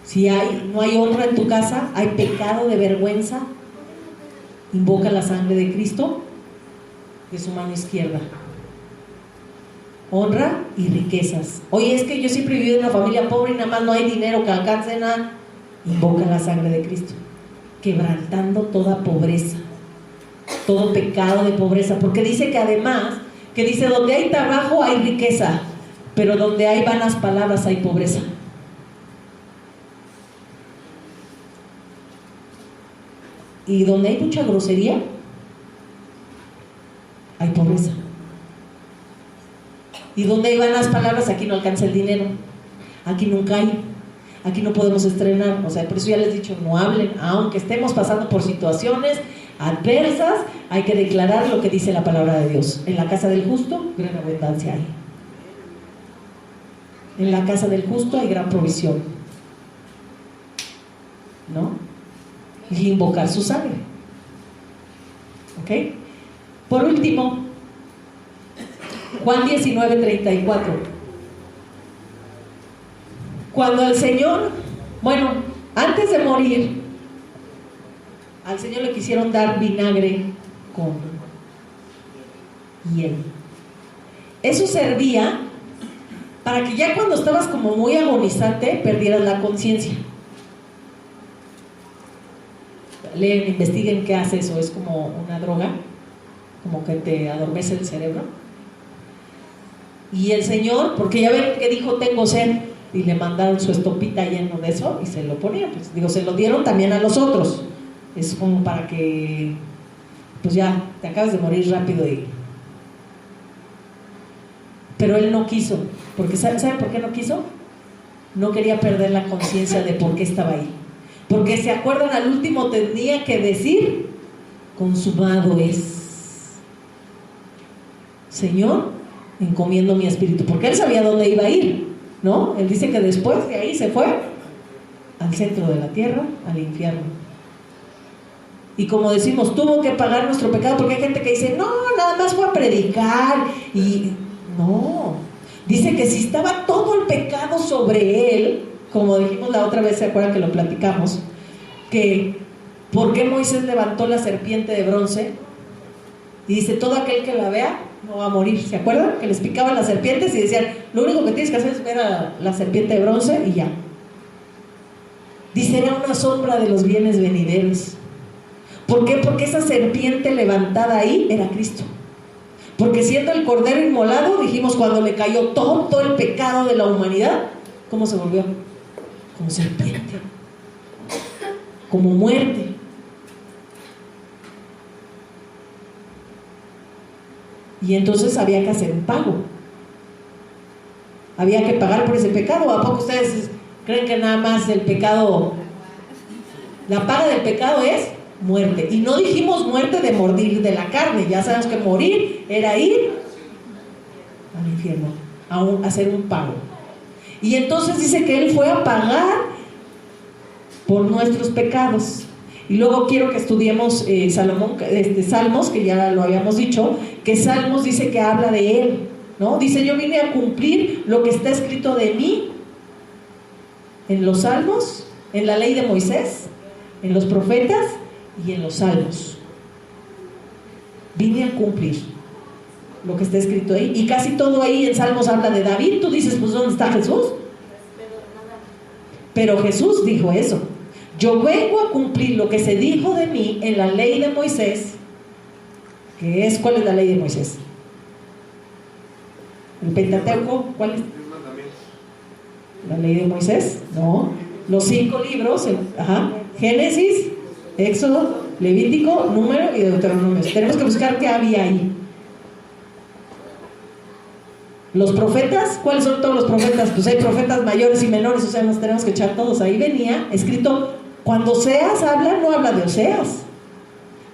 si no hay honra en tu casa, hay pecado de vergüenza, invoca la sangre de Cristo de su mano izquierda. Honra y riquezas. Oye, es que yo siempre he vivido en una familia pobre y nada más no hay dinero que alcance nada. Invoca la sangre de Cristo, quebrantando toda pobreza, todo pecado de pobreza, porque dice que además, que dice, donde hay trabajo hay riqueza, pero donde hay vanas palabras hay pobreza. Y donde hay mucha grosería hay pobreza. Y donde hay vanas palabras, aquí no alcanza el dinero, aquí nunca hay, aquí no podemos estrenar. O sea, por eso ya les he dicho, no hablen, aunque estemos pasando por situaciones adversas, hay que declarar lo que dice la palabra de Dios. En la casa del justo, gran abundancia hay. En la casa del justo hay gran provisión, ¿no? Y invocar su sangre. ¿Ok? Por último, Juan 19:34. Cuando el Señor, antes de morir, al Señor le quisieron dar vinagre con hiel. Eso servía para que ya cuando estabas como muy agonizante perdieras la conciencia. Leen, investiguen qué hace eso. Es como una droga, como que te adormece el cerebro. Y el Señor, porque ya ven que dijo tengo sed, y le mandaron su estopita lleno de eso y se lo ponían, pues, se lo dieron también a los otros. Es como para que pues ya te acabas de morir rápido. Pero él no quiso, porque ¿saben por qué no quiso? No quería perder la conciencia de por qué estaba ahí. Porque se acuerdan, al último tenía que decir, consumado es. Señor, encomiendo mi espíritu, porque él sabía dónde iba a ir, ¿no? Él dice que después de ahí se fue al centro de la tierra, al infierno. Y como decimos, tuvo que pagar nuestro pecado, porque hay gente que dice, no, nada más fue a predicar. Y no, dice que si estaba todo el pecado sobre él, como dijimos la otra vez, ¿se acuerdan que lo platicamos? Que ¿por qué Moisés levantó la serpiente de bronce? Y dice, todo aquel que la vea no va a morir. ¿Se acuerdan? Que les picaban las serpientes y decían, lo único que tienes que hacer es ver a la serpiente de bronce y ya. Dice, era una sombra de los bienes venideros. ¿Por qué? Porque esa serpiente levantada ahí era Cristo. Porque siendo el cordero inmolado, dijimos, cuando le cayó todo el pecado de la humanidad, ¿cómo se volvió? Como serpiente, como muerte. Y entonces había que hacer un pago. Había que pagar por ese pecado. ¿A poco ustedes creen que nada más el pecado, la paga del pecado es muerte? Y no dijimos muerte de morir de la carne. Ya sabemos que morir era ir al infierno, a hacer un pago. Y entonces dice que él fue a pagar por nuestros pecados. Y luego quiero que estudiemos Salmos, que ya lo habíamos dicho, que Salmos dice que habla de él, ¿no? Dice, yo vine a cumplir lo que está escrito de mí en los Salmos, en la ley de Moisés, en los profetas y en los Salmos. Vine a cumplir. lo que está escrito ahí. Y casi todo ahí en Salmos habla de David. Tú dices, pues ¿dónde está Jesús? Pero Jesús dijo eso: yo vengo a cumplir lo que se dijo de mí en la ley de Moisés. ¿Qué es? ¿Cuál es la ley de Moisés? ¿El Pentateuco? ¿Cuál es? ¿La ley de Moisés? No. Los 5 libros, Génesis, Éxodo, Levítico, Número y Deuteronomio. Tenemos que buscar qué había ahí. Los profetas, ¿cuáles son todos los profetas? Pues hay profetas mayores y menores, o sea, nos tenemos que echar todos. Ahí venía escrito, cuando Oseas habla, no habla de Oseas.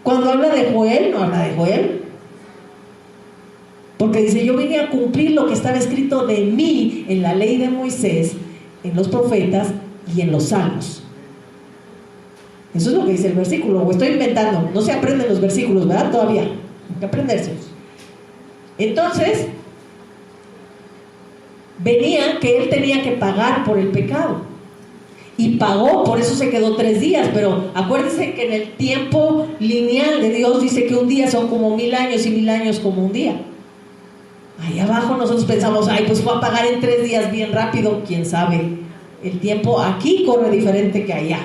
Cuando habla de Joel, no habla de Joel. Porque dice, yo vine a cumplir lo que estaba escrito de mí en la ley de Moisés, en los profetas y en los salmos. Eso es lo que dice el versículo, o estoy inventando. No se aprenden los versículos, ¿verdad? Todavía hay que aprendérselos. Entonces venía que él tenía que pagar por el pecado, y pagó, por eso se quedó 3 días. Pero acuérdense que en el tiempo lineal de Dios dice que un día son como 1000 años y 1000 años como un día. Ahí abajo nosotros pensamos, ay, pues fue a pagar en 3 días bien rápido. Quién sabe, el tiempo aquí corre diferente que allá.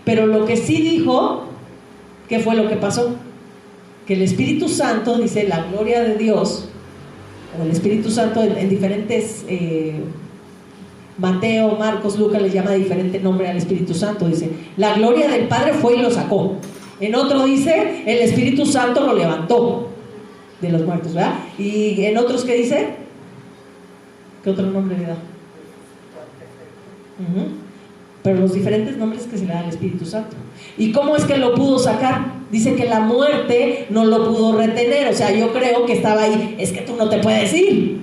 Pero lo que sí dijo, ¿qué fue lo que pasó? Que el Espíritu Santo, dice, la gloria de Dios, o el Espíritu Santo en diferentes, Mateo, Marcos, Lucas les llama de diferente nombre al Espíritu Santo. Dice, la gloria del Padre fue y lo sacó. En otro dice, el Espíritu Santo lo levantó de los muertos, ¿verdad? Y en otros, ¿qué dice? ¿Qué otro nombre le da? Pero los diferentes nombres que se le da al Espíritu Santo. ¿Y cómo es que lo pudo sacar? Dice que la muerte no lo pudo retener. O sea, yo creo que estaba ahí. Es que tú no te puedes ir,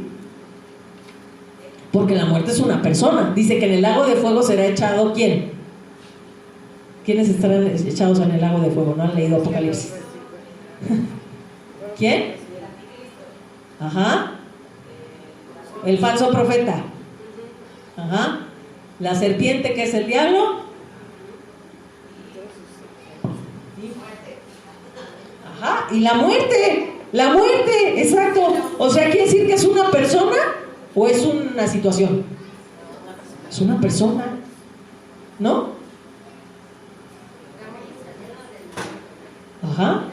porque la muerte es una persona. Dice que en el lago de fuego será echado, ¿quién? ¿Quiénes estarán echados en el lago de fuego? ¿No han leído Apocalipsis? ¿Quién? Ajá. El falso profeta. Ajá. La serpiente, que es el diablo. Ajá. Y la muerte. La muerte, exacto. O sea, ¿quiere decir que es una persona o es una situación? Es una persona, ¿no? Ajá.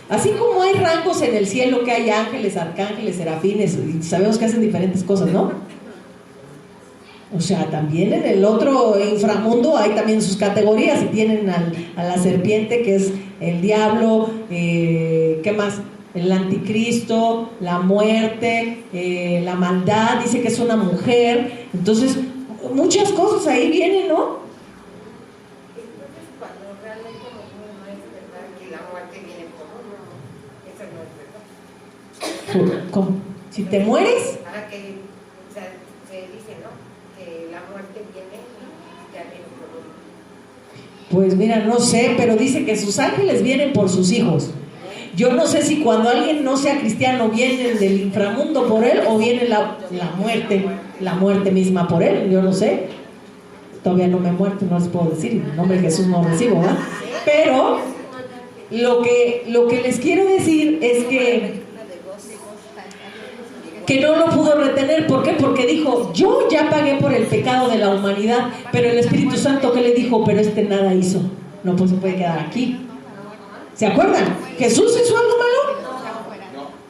Así como hay rangos en el cielo, que hay ángeles, arcángeles, serafines, y sabemos que hacen diferentes cosas, ¿no? O sea, también en el otro inframundo hay también sus categorías, y tienen a la serpiente, que es el diablo, ¿qué más? El anticristo, la muerte, la maldad, dice que es una mujer. Entonces, muchas cosas ahí vienen, ¿no? Entonces, cuando realmente no es verdad que la muerte viene por uno, eso no es verdad. ¿Cómo? Si te mueres, Ahora que, o sea, se dice, ¿no? Que la muerte viene y ya viene por uno. pues mira, no sé, pero dice que sus ángeles vienen por sus hijos. Yo no sé si cuando alguien no sea cristiano viene del inframundo por él, o viene la muerte misma por él. Yo no sé. Todavía no me he muerto, no les puedo decir. En nombre de Jesús no recibo, ¿verdad? Pero lo que les quiero decir es que no lo pudo retener. ¿Por qué? Porque dijo, yo ya pagué por el pecado de la humanidad. Pero el Espíritu Santo, ¿qué le dijo? Pero nada hizo. No, pues se puede quedar aquí. ¿Se acuerdan? ¿Jesús hizo algo malo?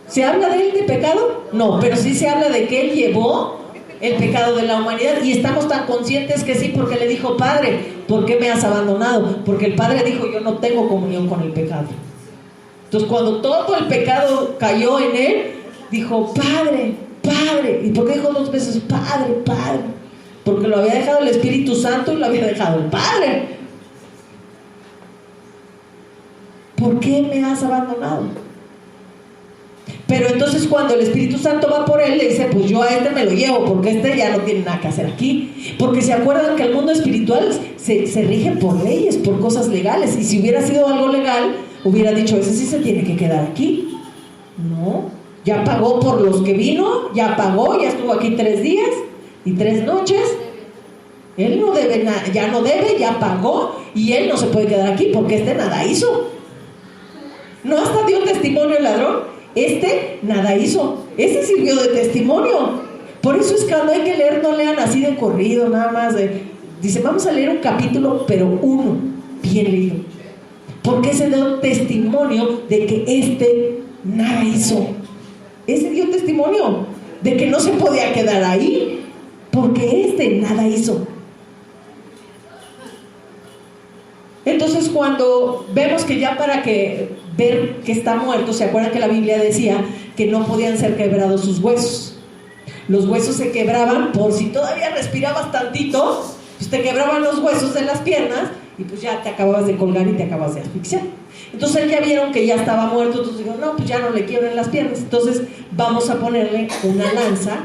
¿Se habla de él de pecado? No, pero sí se habla de que él llevó el pecado de la humanidad, y estamos tan conscientes que sí, porque le dijo, Padre, ¿por qué me has abandonado? Porque el Padre dijo, yo no tengo comunión con el pecado. Entonces, cuando todo el pecado cayó en él, dijo, Padre, Padre. ¿Y por qué dijo 2 veces, Padre, Padre? Porque lo había dejado el Espíritu Santo y lo había dejado el Padre. ¿Por qué me has abandonado? Pero entonces cuando el Espíritu Santo va por él, le dice, pues yo a me lo llevo, porque ya no tiene nada que hacer aquí. Porque se acuerdan que el mundo espiritual se rige por leyes, por cosas legales. Y si hubiera sido algo legal, hubiera dicho, ese sí se tiene que quedar aquí. No, ya pagó por los que vino, ya pagó, ya estuvo aquí 3 días y 3 noches. Él no debe nada, ya no debe, ya pagó, y él no se puede quedar aquí porque nada hizo. No hasta dio testimonio el ladrón. Nada hizo. Sirvió de testimonio. Por eso es que cuando hay que leer, no lean así de corrido, nada más. Dice, vamos a leer un capítulo, pero uno, bien leído. Porque ese dio testimonio de que nada hizo. Ese dio testimonio de que no se podía quedar ahí, porque nada hizo. Entonces, cuando vemos que ya para ver que está muerto, ¿se acuerdan que la Biblia decía que no podían ser quebrados sus huesos? Los huesos se quebraban por si todavía respirabas tantito, pues te quebraban los huesos de las piernas y pues ya te acababas de colgar y te acabas de asfixiar. Entonces ya vieron que ya estaba muerto, entonces dijeron, no, pues ya no le quiebren las piernas, entonces vamos a ponerle una lanza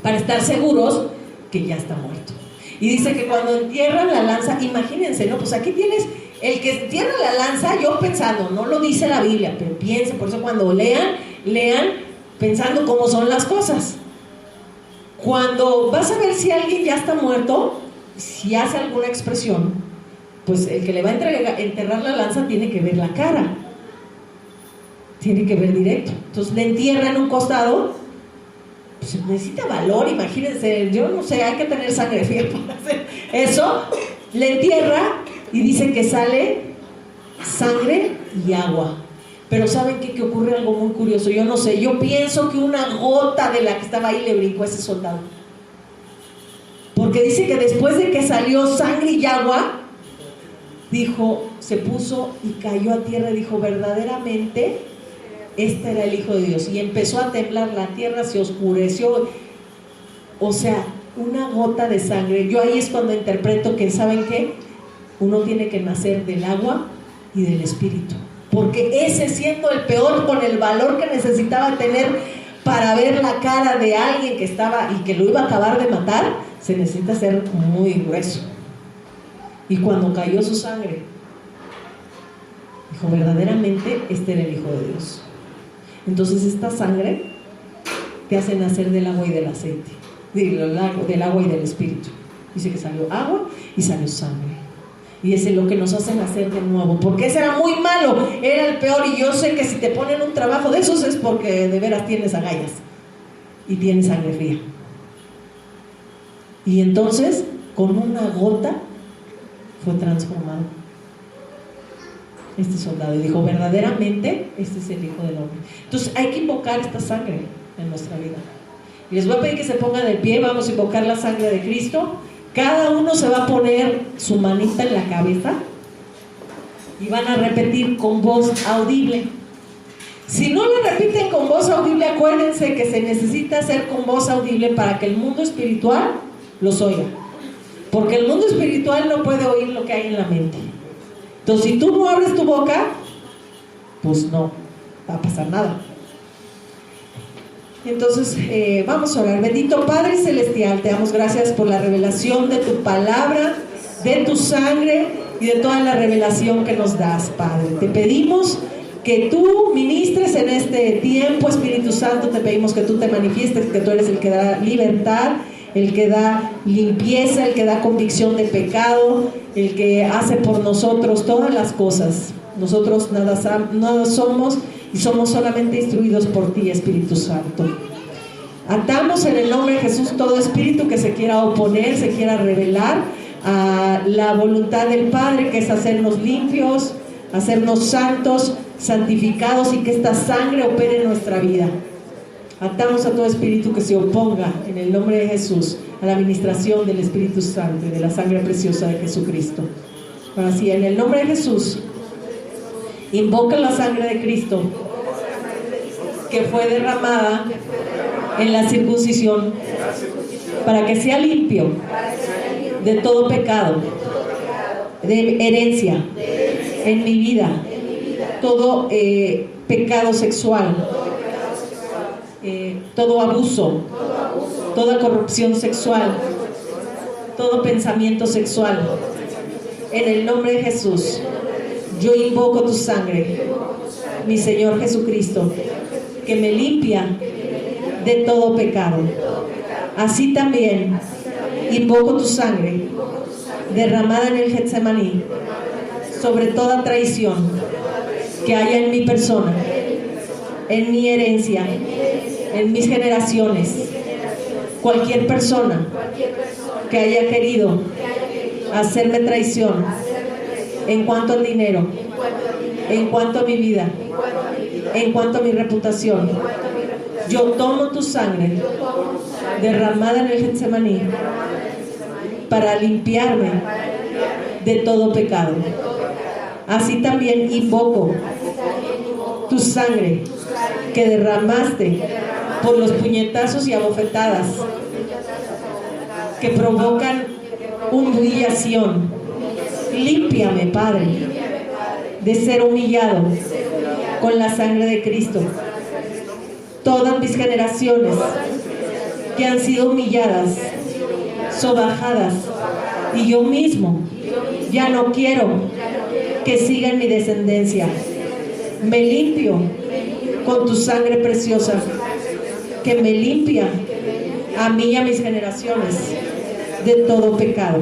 para estar seguros que ya está muerto. Y dice que cuando entierran la lanza, imagínense, ¿no? Pues aquí tienes el que entierra la lanza, yo pensando, no lo dice la Biblia, pero piensen, por eso cuando lean pensando cómo son las cosas. Cuando vas a ver si alguien ya está muerto, si hace alguna expresión, pues el que le va a enterrar la lanza tiene que ver la cara, tiene que ver directo. Entonces le entierra en un costado, pues necesita valor, imagínense, yo no sé, hay que tener sangre fría para hacer eso. Le entierra y dice que sale sangre y agua. Pero ¿saben qué? Que ocurre algo muy curioso. Yo no sé, yo pienso que una gota de la que estaba ahí le brincó a ese soldado. Porque dice que después de que salió sangre y agua, dijo, se puso y cayó a tierra y dijo, verdaderamente, este era el Hijo de Dios. Y empezó a temblar la tierra, se oscureció. O sea, una gota de sangre. Yo ahí es cuando interpreto que, ¿saben qué? Uno tiene que nacer del agua y del Espíritu. Porque ese, siendo el peor, con el valor que necesitaba tener para ver la cara de alguien que estaba y que lo iba a acabar de matar, se necesita ser muy grueso. Y cuando cayó su sangre, dijo, verdaderamente este era el Hijo de Dios. Entonces esta sangre te hace nacer del agua y del aceite, del agua y del Espíritu. Dice que salió agua y salió sangre. Y ese es lo que nos hace nacer de nuevo, porque ese era muy malo, era el peor. Y yo sé que si te ponen un trabajo de esos es porque de veras tienes agallas y tienes sangre fría. Y entonces con una gota fue transformado este soldado y dijo, verdaderamente este es el Hijo del Hombre. Entonces hay que invocar esta sangre en nuestra vida. Y les voy a pedir que se pongan de pie. Vamos a invocar la sangre de Cristo. Cada uno se va a poner su manita en la cabeza y van a repetir con voz audible. Si no lo repiten con voz audible, acuérdense que se necesita hacer con voz audible para que el mundo espiritual los oiga. Porque el mundo espiritual no puede oír lo que hay en la mente. Entonces, si tú no abres tu boca, pues no va a pasar nada. Entonces, vamos a orar. Bendito Padre Celestial, te damos gracias por la revelación de tu palabra, de tu sangre y de toda la revelación que nos das, Padre. Te pedimos que tú ministres en este tiempo, Espíritu Santo. Te pedimos que tú te manifiestes, que tú eres el que da libertad, el que da limpieza, el que da convicción de pecado, el que hace por nosotros todas las cosas. Nosotros nada somos y somos solamente instruidos por ti, Espíritu Santo. Atamos en el nombre de Jesús todo espíritu que se quiera oponer, se quiera rebelar a la voluntad del Padre, que es hacernos limpios, hacernos santos, santificados, y que esta sangre opere en nuestra vida. Atamos a todo espíritu que se oponga en el nombre de Jesús a la administración del Espíritu Santo y de la sangre preciosa de Jesucristo. Ahora sí, en el nombre de Jesús, invoca la sangre de Cristo que fue derramada en la circuncisión para que sea limpio de todo pecado, de herencia en mi vida, todo pecado sexual, todo abuso, toda corrupción sexual, todo pensamiento sexual. En el nombre de Jesús, yo invoco tu sangre, mi Señor Jesucristo, que me limpia de todo pecado. Así también invoco tu sangre derramada en el Getsemaní sobre toda traición, que haya en mi persona, en mi herencia, en mis generaciones, cualquier persona que haya querido hacerme traición en cuanto al dinero, en cuanto a mi vida, en cuanto a mi reputación, yo tomo tu sangre derramada en el Getsemaní para limpiarme de todo pecado. Así también invoco tu sangre que derramaste por los puñetazos y abofetadas que provocan humillación. Límpiame, Padre, de ser humillado con la sangre de Cristo. Todas mis generaciones que han sido humilladas, sobajadas, y yo mismo ya no quiero que siga en mi descendencia. Me limpio con tu sangre preciosa que me limpia a mí y a mis generaciones de todo pecado.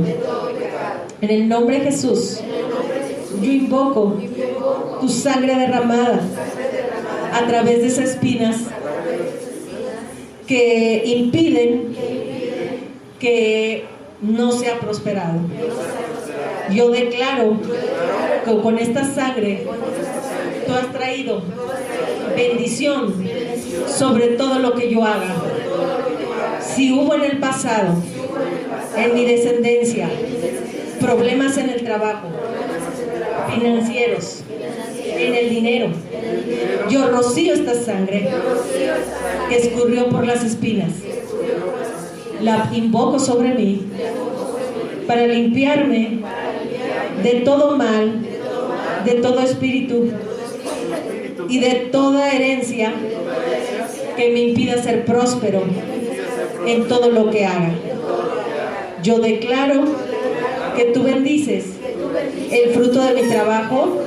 En el nombre de Jesús, yo invoco tu sangre derramada a través de esas espinas que impiden que no sea prosperado. Yo declaro que con esta sangre tú has traído bendición sobre todo lo que yo haga. Si hubo en el pasado, en mi descendencia, problemas en el trabajo, financieros, en el dinero, yo rocío esta sangre que escurrió por las espinas, la invoco sobre mí para limpiarme de todo mal, de todo espíritu y de toda herencia que me impida ser próspero en todo lo que haga. Yo declaro que tú bendices el fruto de mi trabajo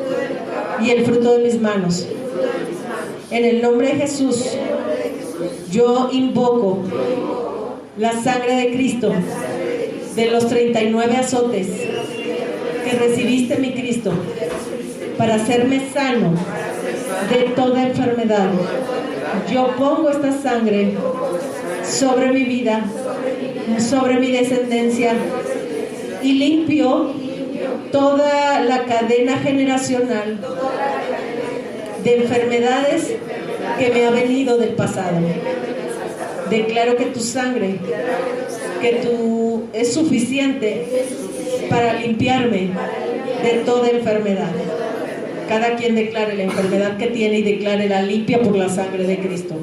y el fruto de mis manos. En el nombre de Jesús, yo invoco la sangre de Cristo de los 39 azotes que recibiste, mi Cristo, para hacerme sano de toda enfermedad. Yo pongo esta sangre sobre mi vida, sobre mi descendencia, y limpio toda la cadena generacional de enfermedades que me ha venido del pasado. Declaro que tu sangre, es suficiente para limpiarme de toda enfermedad. Cada quien declare la enfermedad que tiene y declare la limpia por la sangre de Cristo.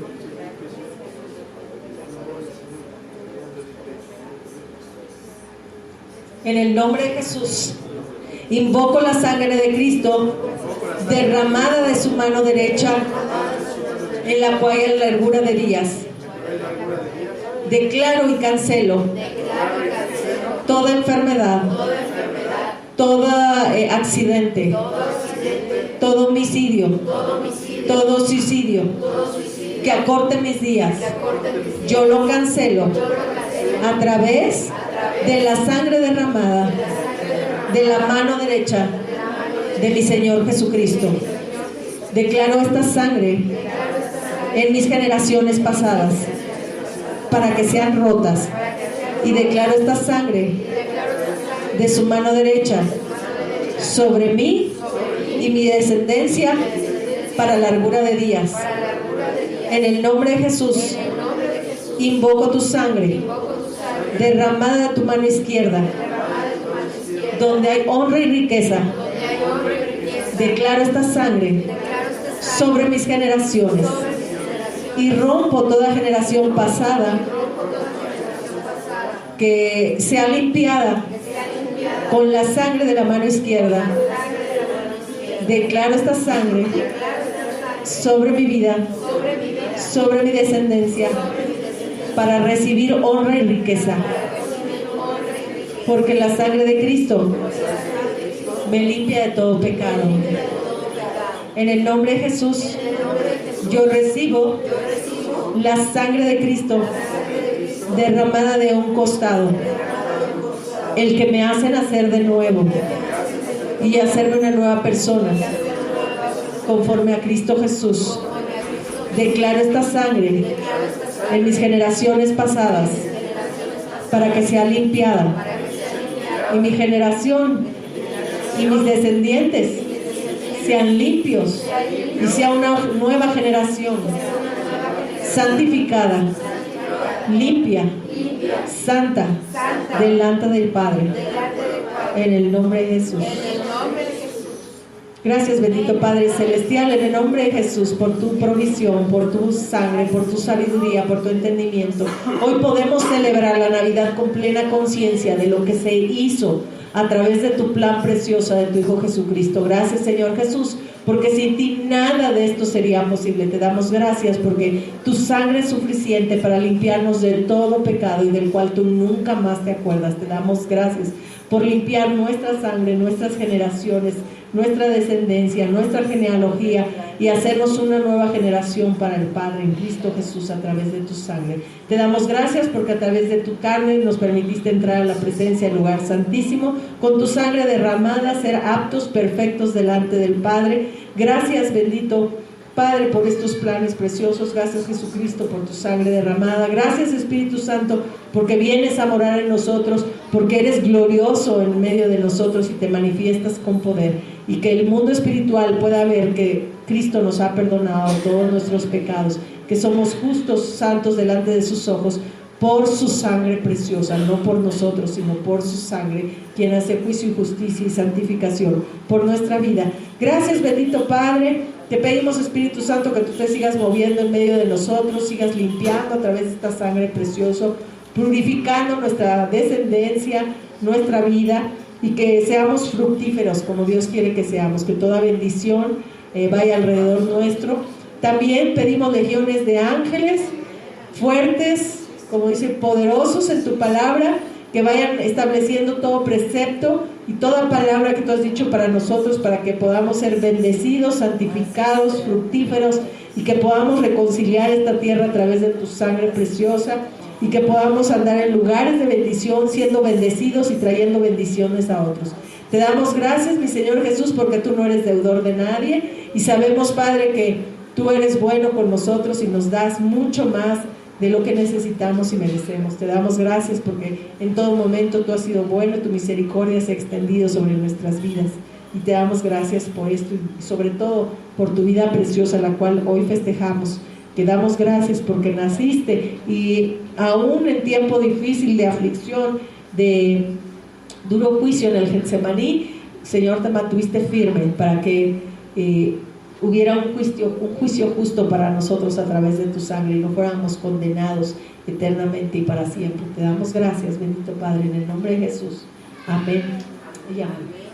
En el nombre de Jesús, invoco la sangre de Cristo derramada de su mano derecha, en la cual hay largura de días. Declaro y cancelo toda enfermedad, todo accidente, todo homicidio, todo suicidio que acorte mis días. Yo lo cancelo a través de la sangre derramada de la mano derecha de mi Señor Jesucristo. Declaro esta sangre en mis generaciones pasadas para que sean rotas, y declaro esta sangre de su mano derecha sobre mí y mi descendencia para largura de días. En el nombre de Jesús, invoco tu sangre derramada de tu mano izquierda, donde hay honra y riqueza. Declaro esta sangre sobre mis generaciones y rompo toda generación pasada que sea limpiada con la sangre de la mano izquierda. Declaro esta sangre sobre mi vida, sobre mi descendencia, para recibir honra y riqueza, porque la sangre de Cristo me limpia de todo pecado. En el nombre de Jesús, yo recibo la sangre de Cristo derramada de un costado, el que me hace nacer de nuevo y hacerme una nueva persona. conforme a Cristo Jesús. Declaro esta sangre en mis generaciones pasadas para que sea limpiada, y mi generación y mis descendientes sean limpios y sea una nueva generación santificada, limpia, santa, delante del Padre, en el nombre de Jesús. Gracias, bendito Padre Celestial, en el nombre de Jesús, por tu provisión, por tu sangre, por tu sabiduría, por tu entendimiento. Hoy podemos celebrar la Navidad con plena conciencia de lo que se hizo a través de tu plan precioso de tu Hijo Jesucristo. Gracias, Señor Jesús, porque sin ti nada de esto sería posible. Te damos gracias porque tu sangre es suficiente para limpiarnos de todo pecado y del cual tú nunca más te acuerdas. Te damos gracias por limpiar nuestra sangre, nuestras generaciones, nuestra descendencia, nuestra genealogía, y hacernos una nueva generación para el Padre en Cristo Jesús a través de tu sangre. Te damos gracias porque a través de tu carne nos permitiste entrar a la presencia del lugar santísimo, con tu sangre derramada, ser aptos, perfectos delante del Padre. Gracias, bendito Padre, por estos planes preciosos. Gracias, Jesucristo, por tu sangre derramada. Gracias, Espíritu Santo, porque vienes a morar en nosotros, porque eres glorioso en medio de nosotros y te manifiestas con poder, y que el mundo espiritual pueda ver que Cristo nos ha perdonado todos nuestros pecados, que somos justos, santos delante de sus ojos, por su sangre preciosa, no por nosotros, sino por su sangre, quien hace juicio y justicia y santificación por nuestra vida. Gracias, bendito Padre. Te pedimos, Espíritu Santo, que tú te sigas moviendo en medio de nosotros, sigas limpiando a través de esta sangre preciosa, purificando nuestra descendencia, nuestra vida, y que seamos fructíferos como Dios quiere que seamos, que toda bendición vaya alrededor nuestro. También pedimos legiones de ángeles fuertes, como dice, poderosos en tu palabra, que vayan estableciendo todo precepto y toda palabra que tú has dicho para nosotros, para que podamos ser bendecidos, santificados, fructíferos, y que podamos reconciliar esta tierra a través de tu sangre preciosa, y que podamos andar en lugares de bendición, siendo bendecidos y trayendo bendiciones a otros. Te damos gracias, mi Señor Jesús, porque tú no eres deudor de nadie, y sabemos, Padre, que tú eres bueno con nosotros y nos das mucho más de lo que necesitamos y merecemos. Te damos gracias porque en todo momento tú has sido bueno, tu misericordia se ha extendido sobre nuestras vidas, y te damos gracias por esto, y sobre todo por tu vida preciosa, la cual hoy festejamos. Te damos gracias porque naciste, y aún en tiempo difícil de aflicción, de duro juicio en el Getsemaní, Señor, te mantuviste firme para que hubiera un juicio justo para nosotros a través de tu sangre, y no fuéramos condenados eternamente y para siempre. Te damos gracias, bendito Padre, en el nombre de Jesús. Amén y amén.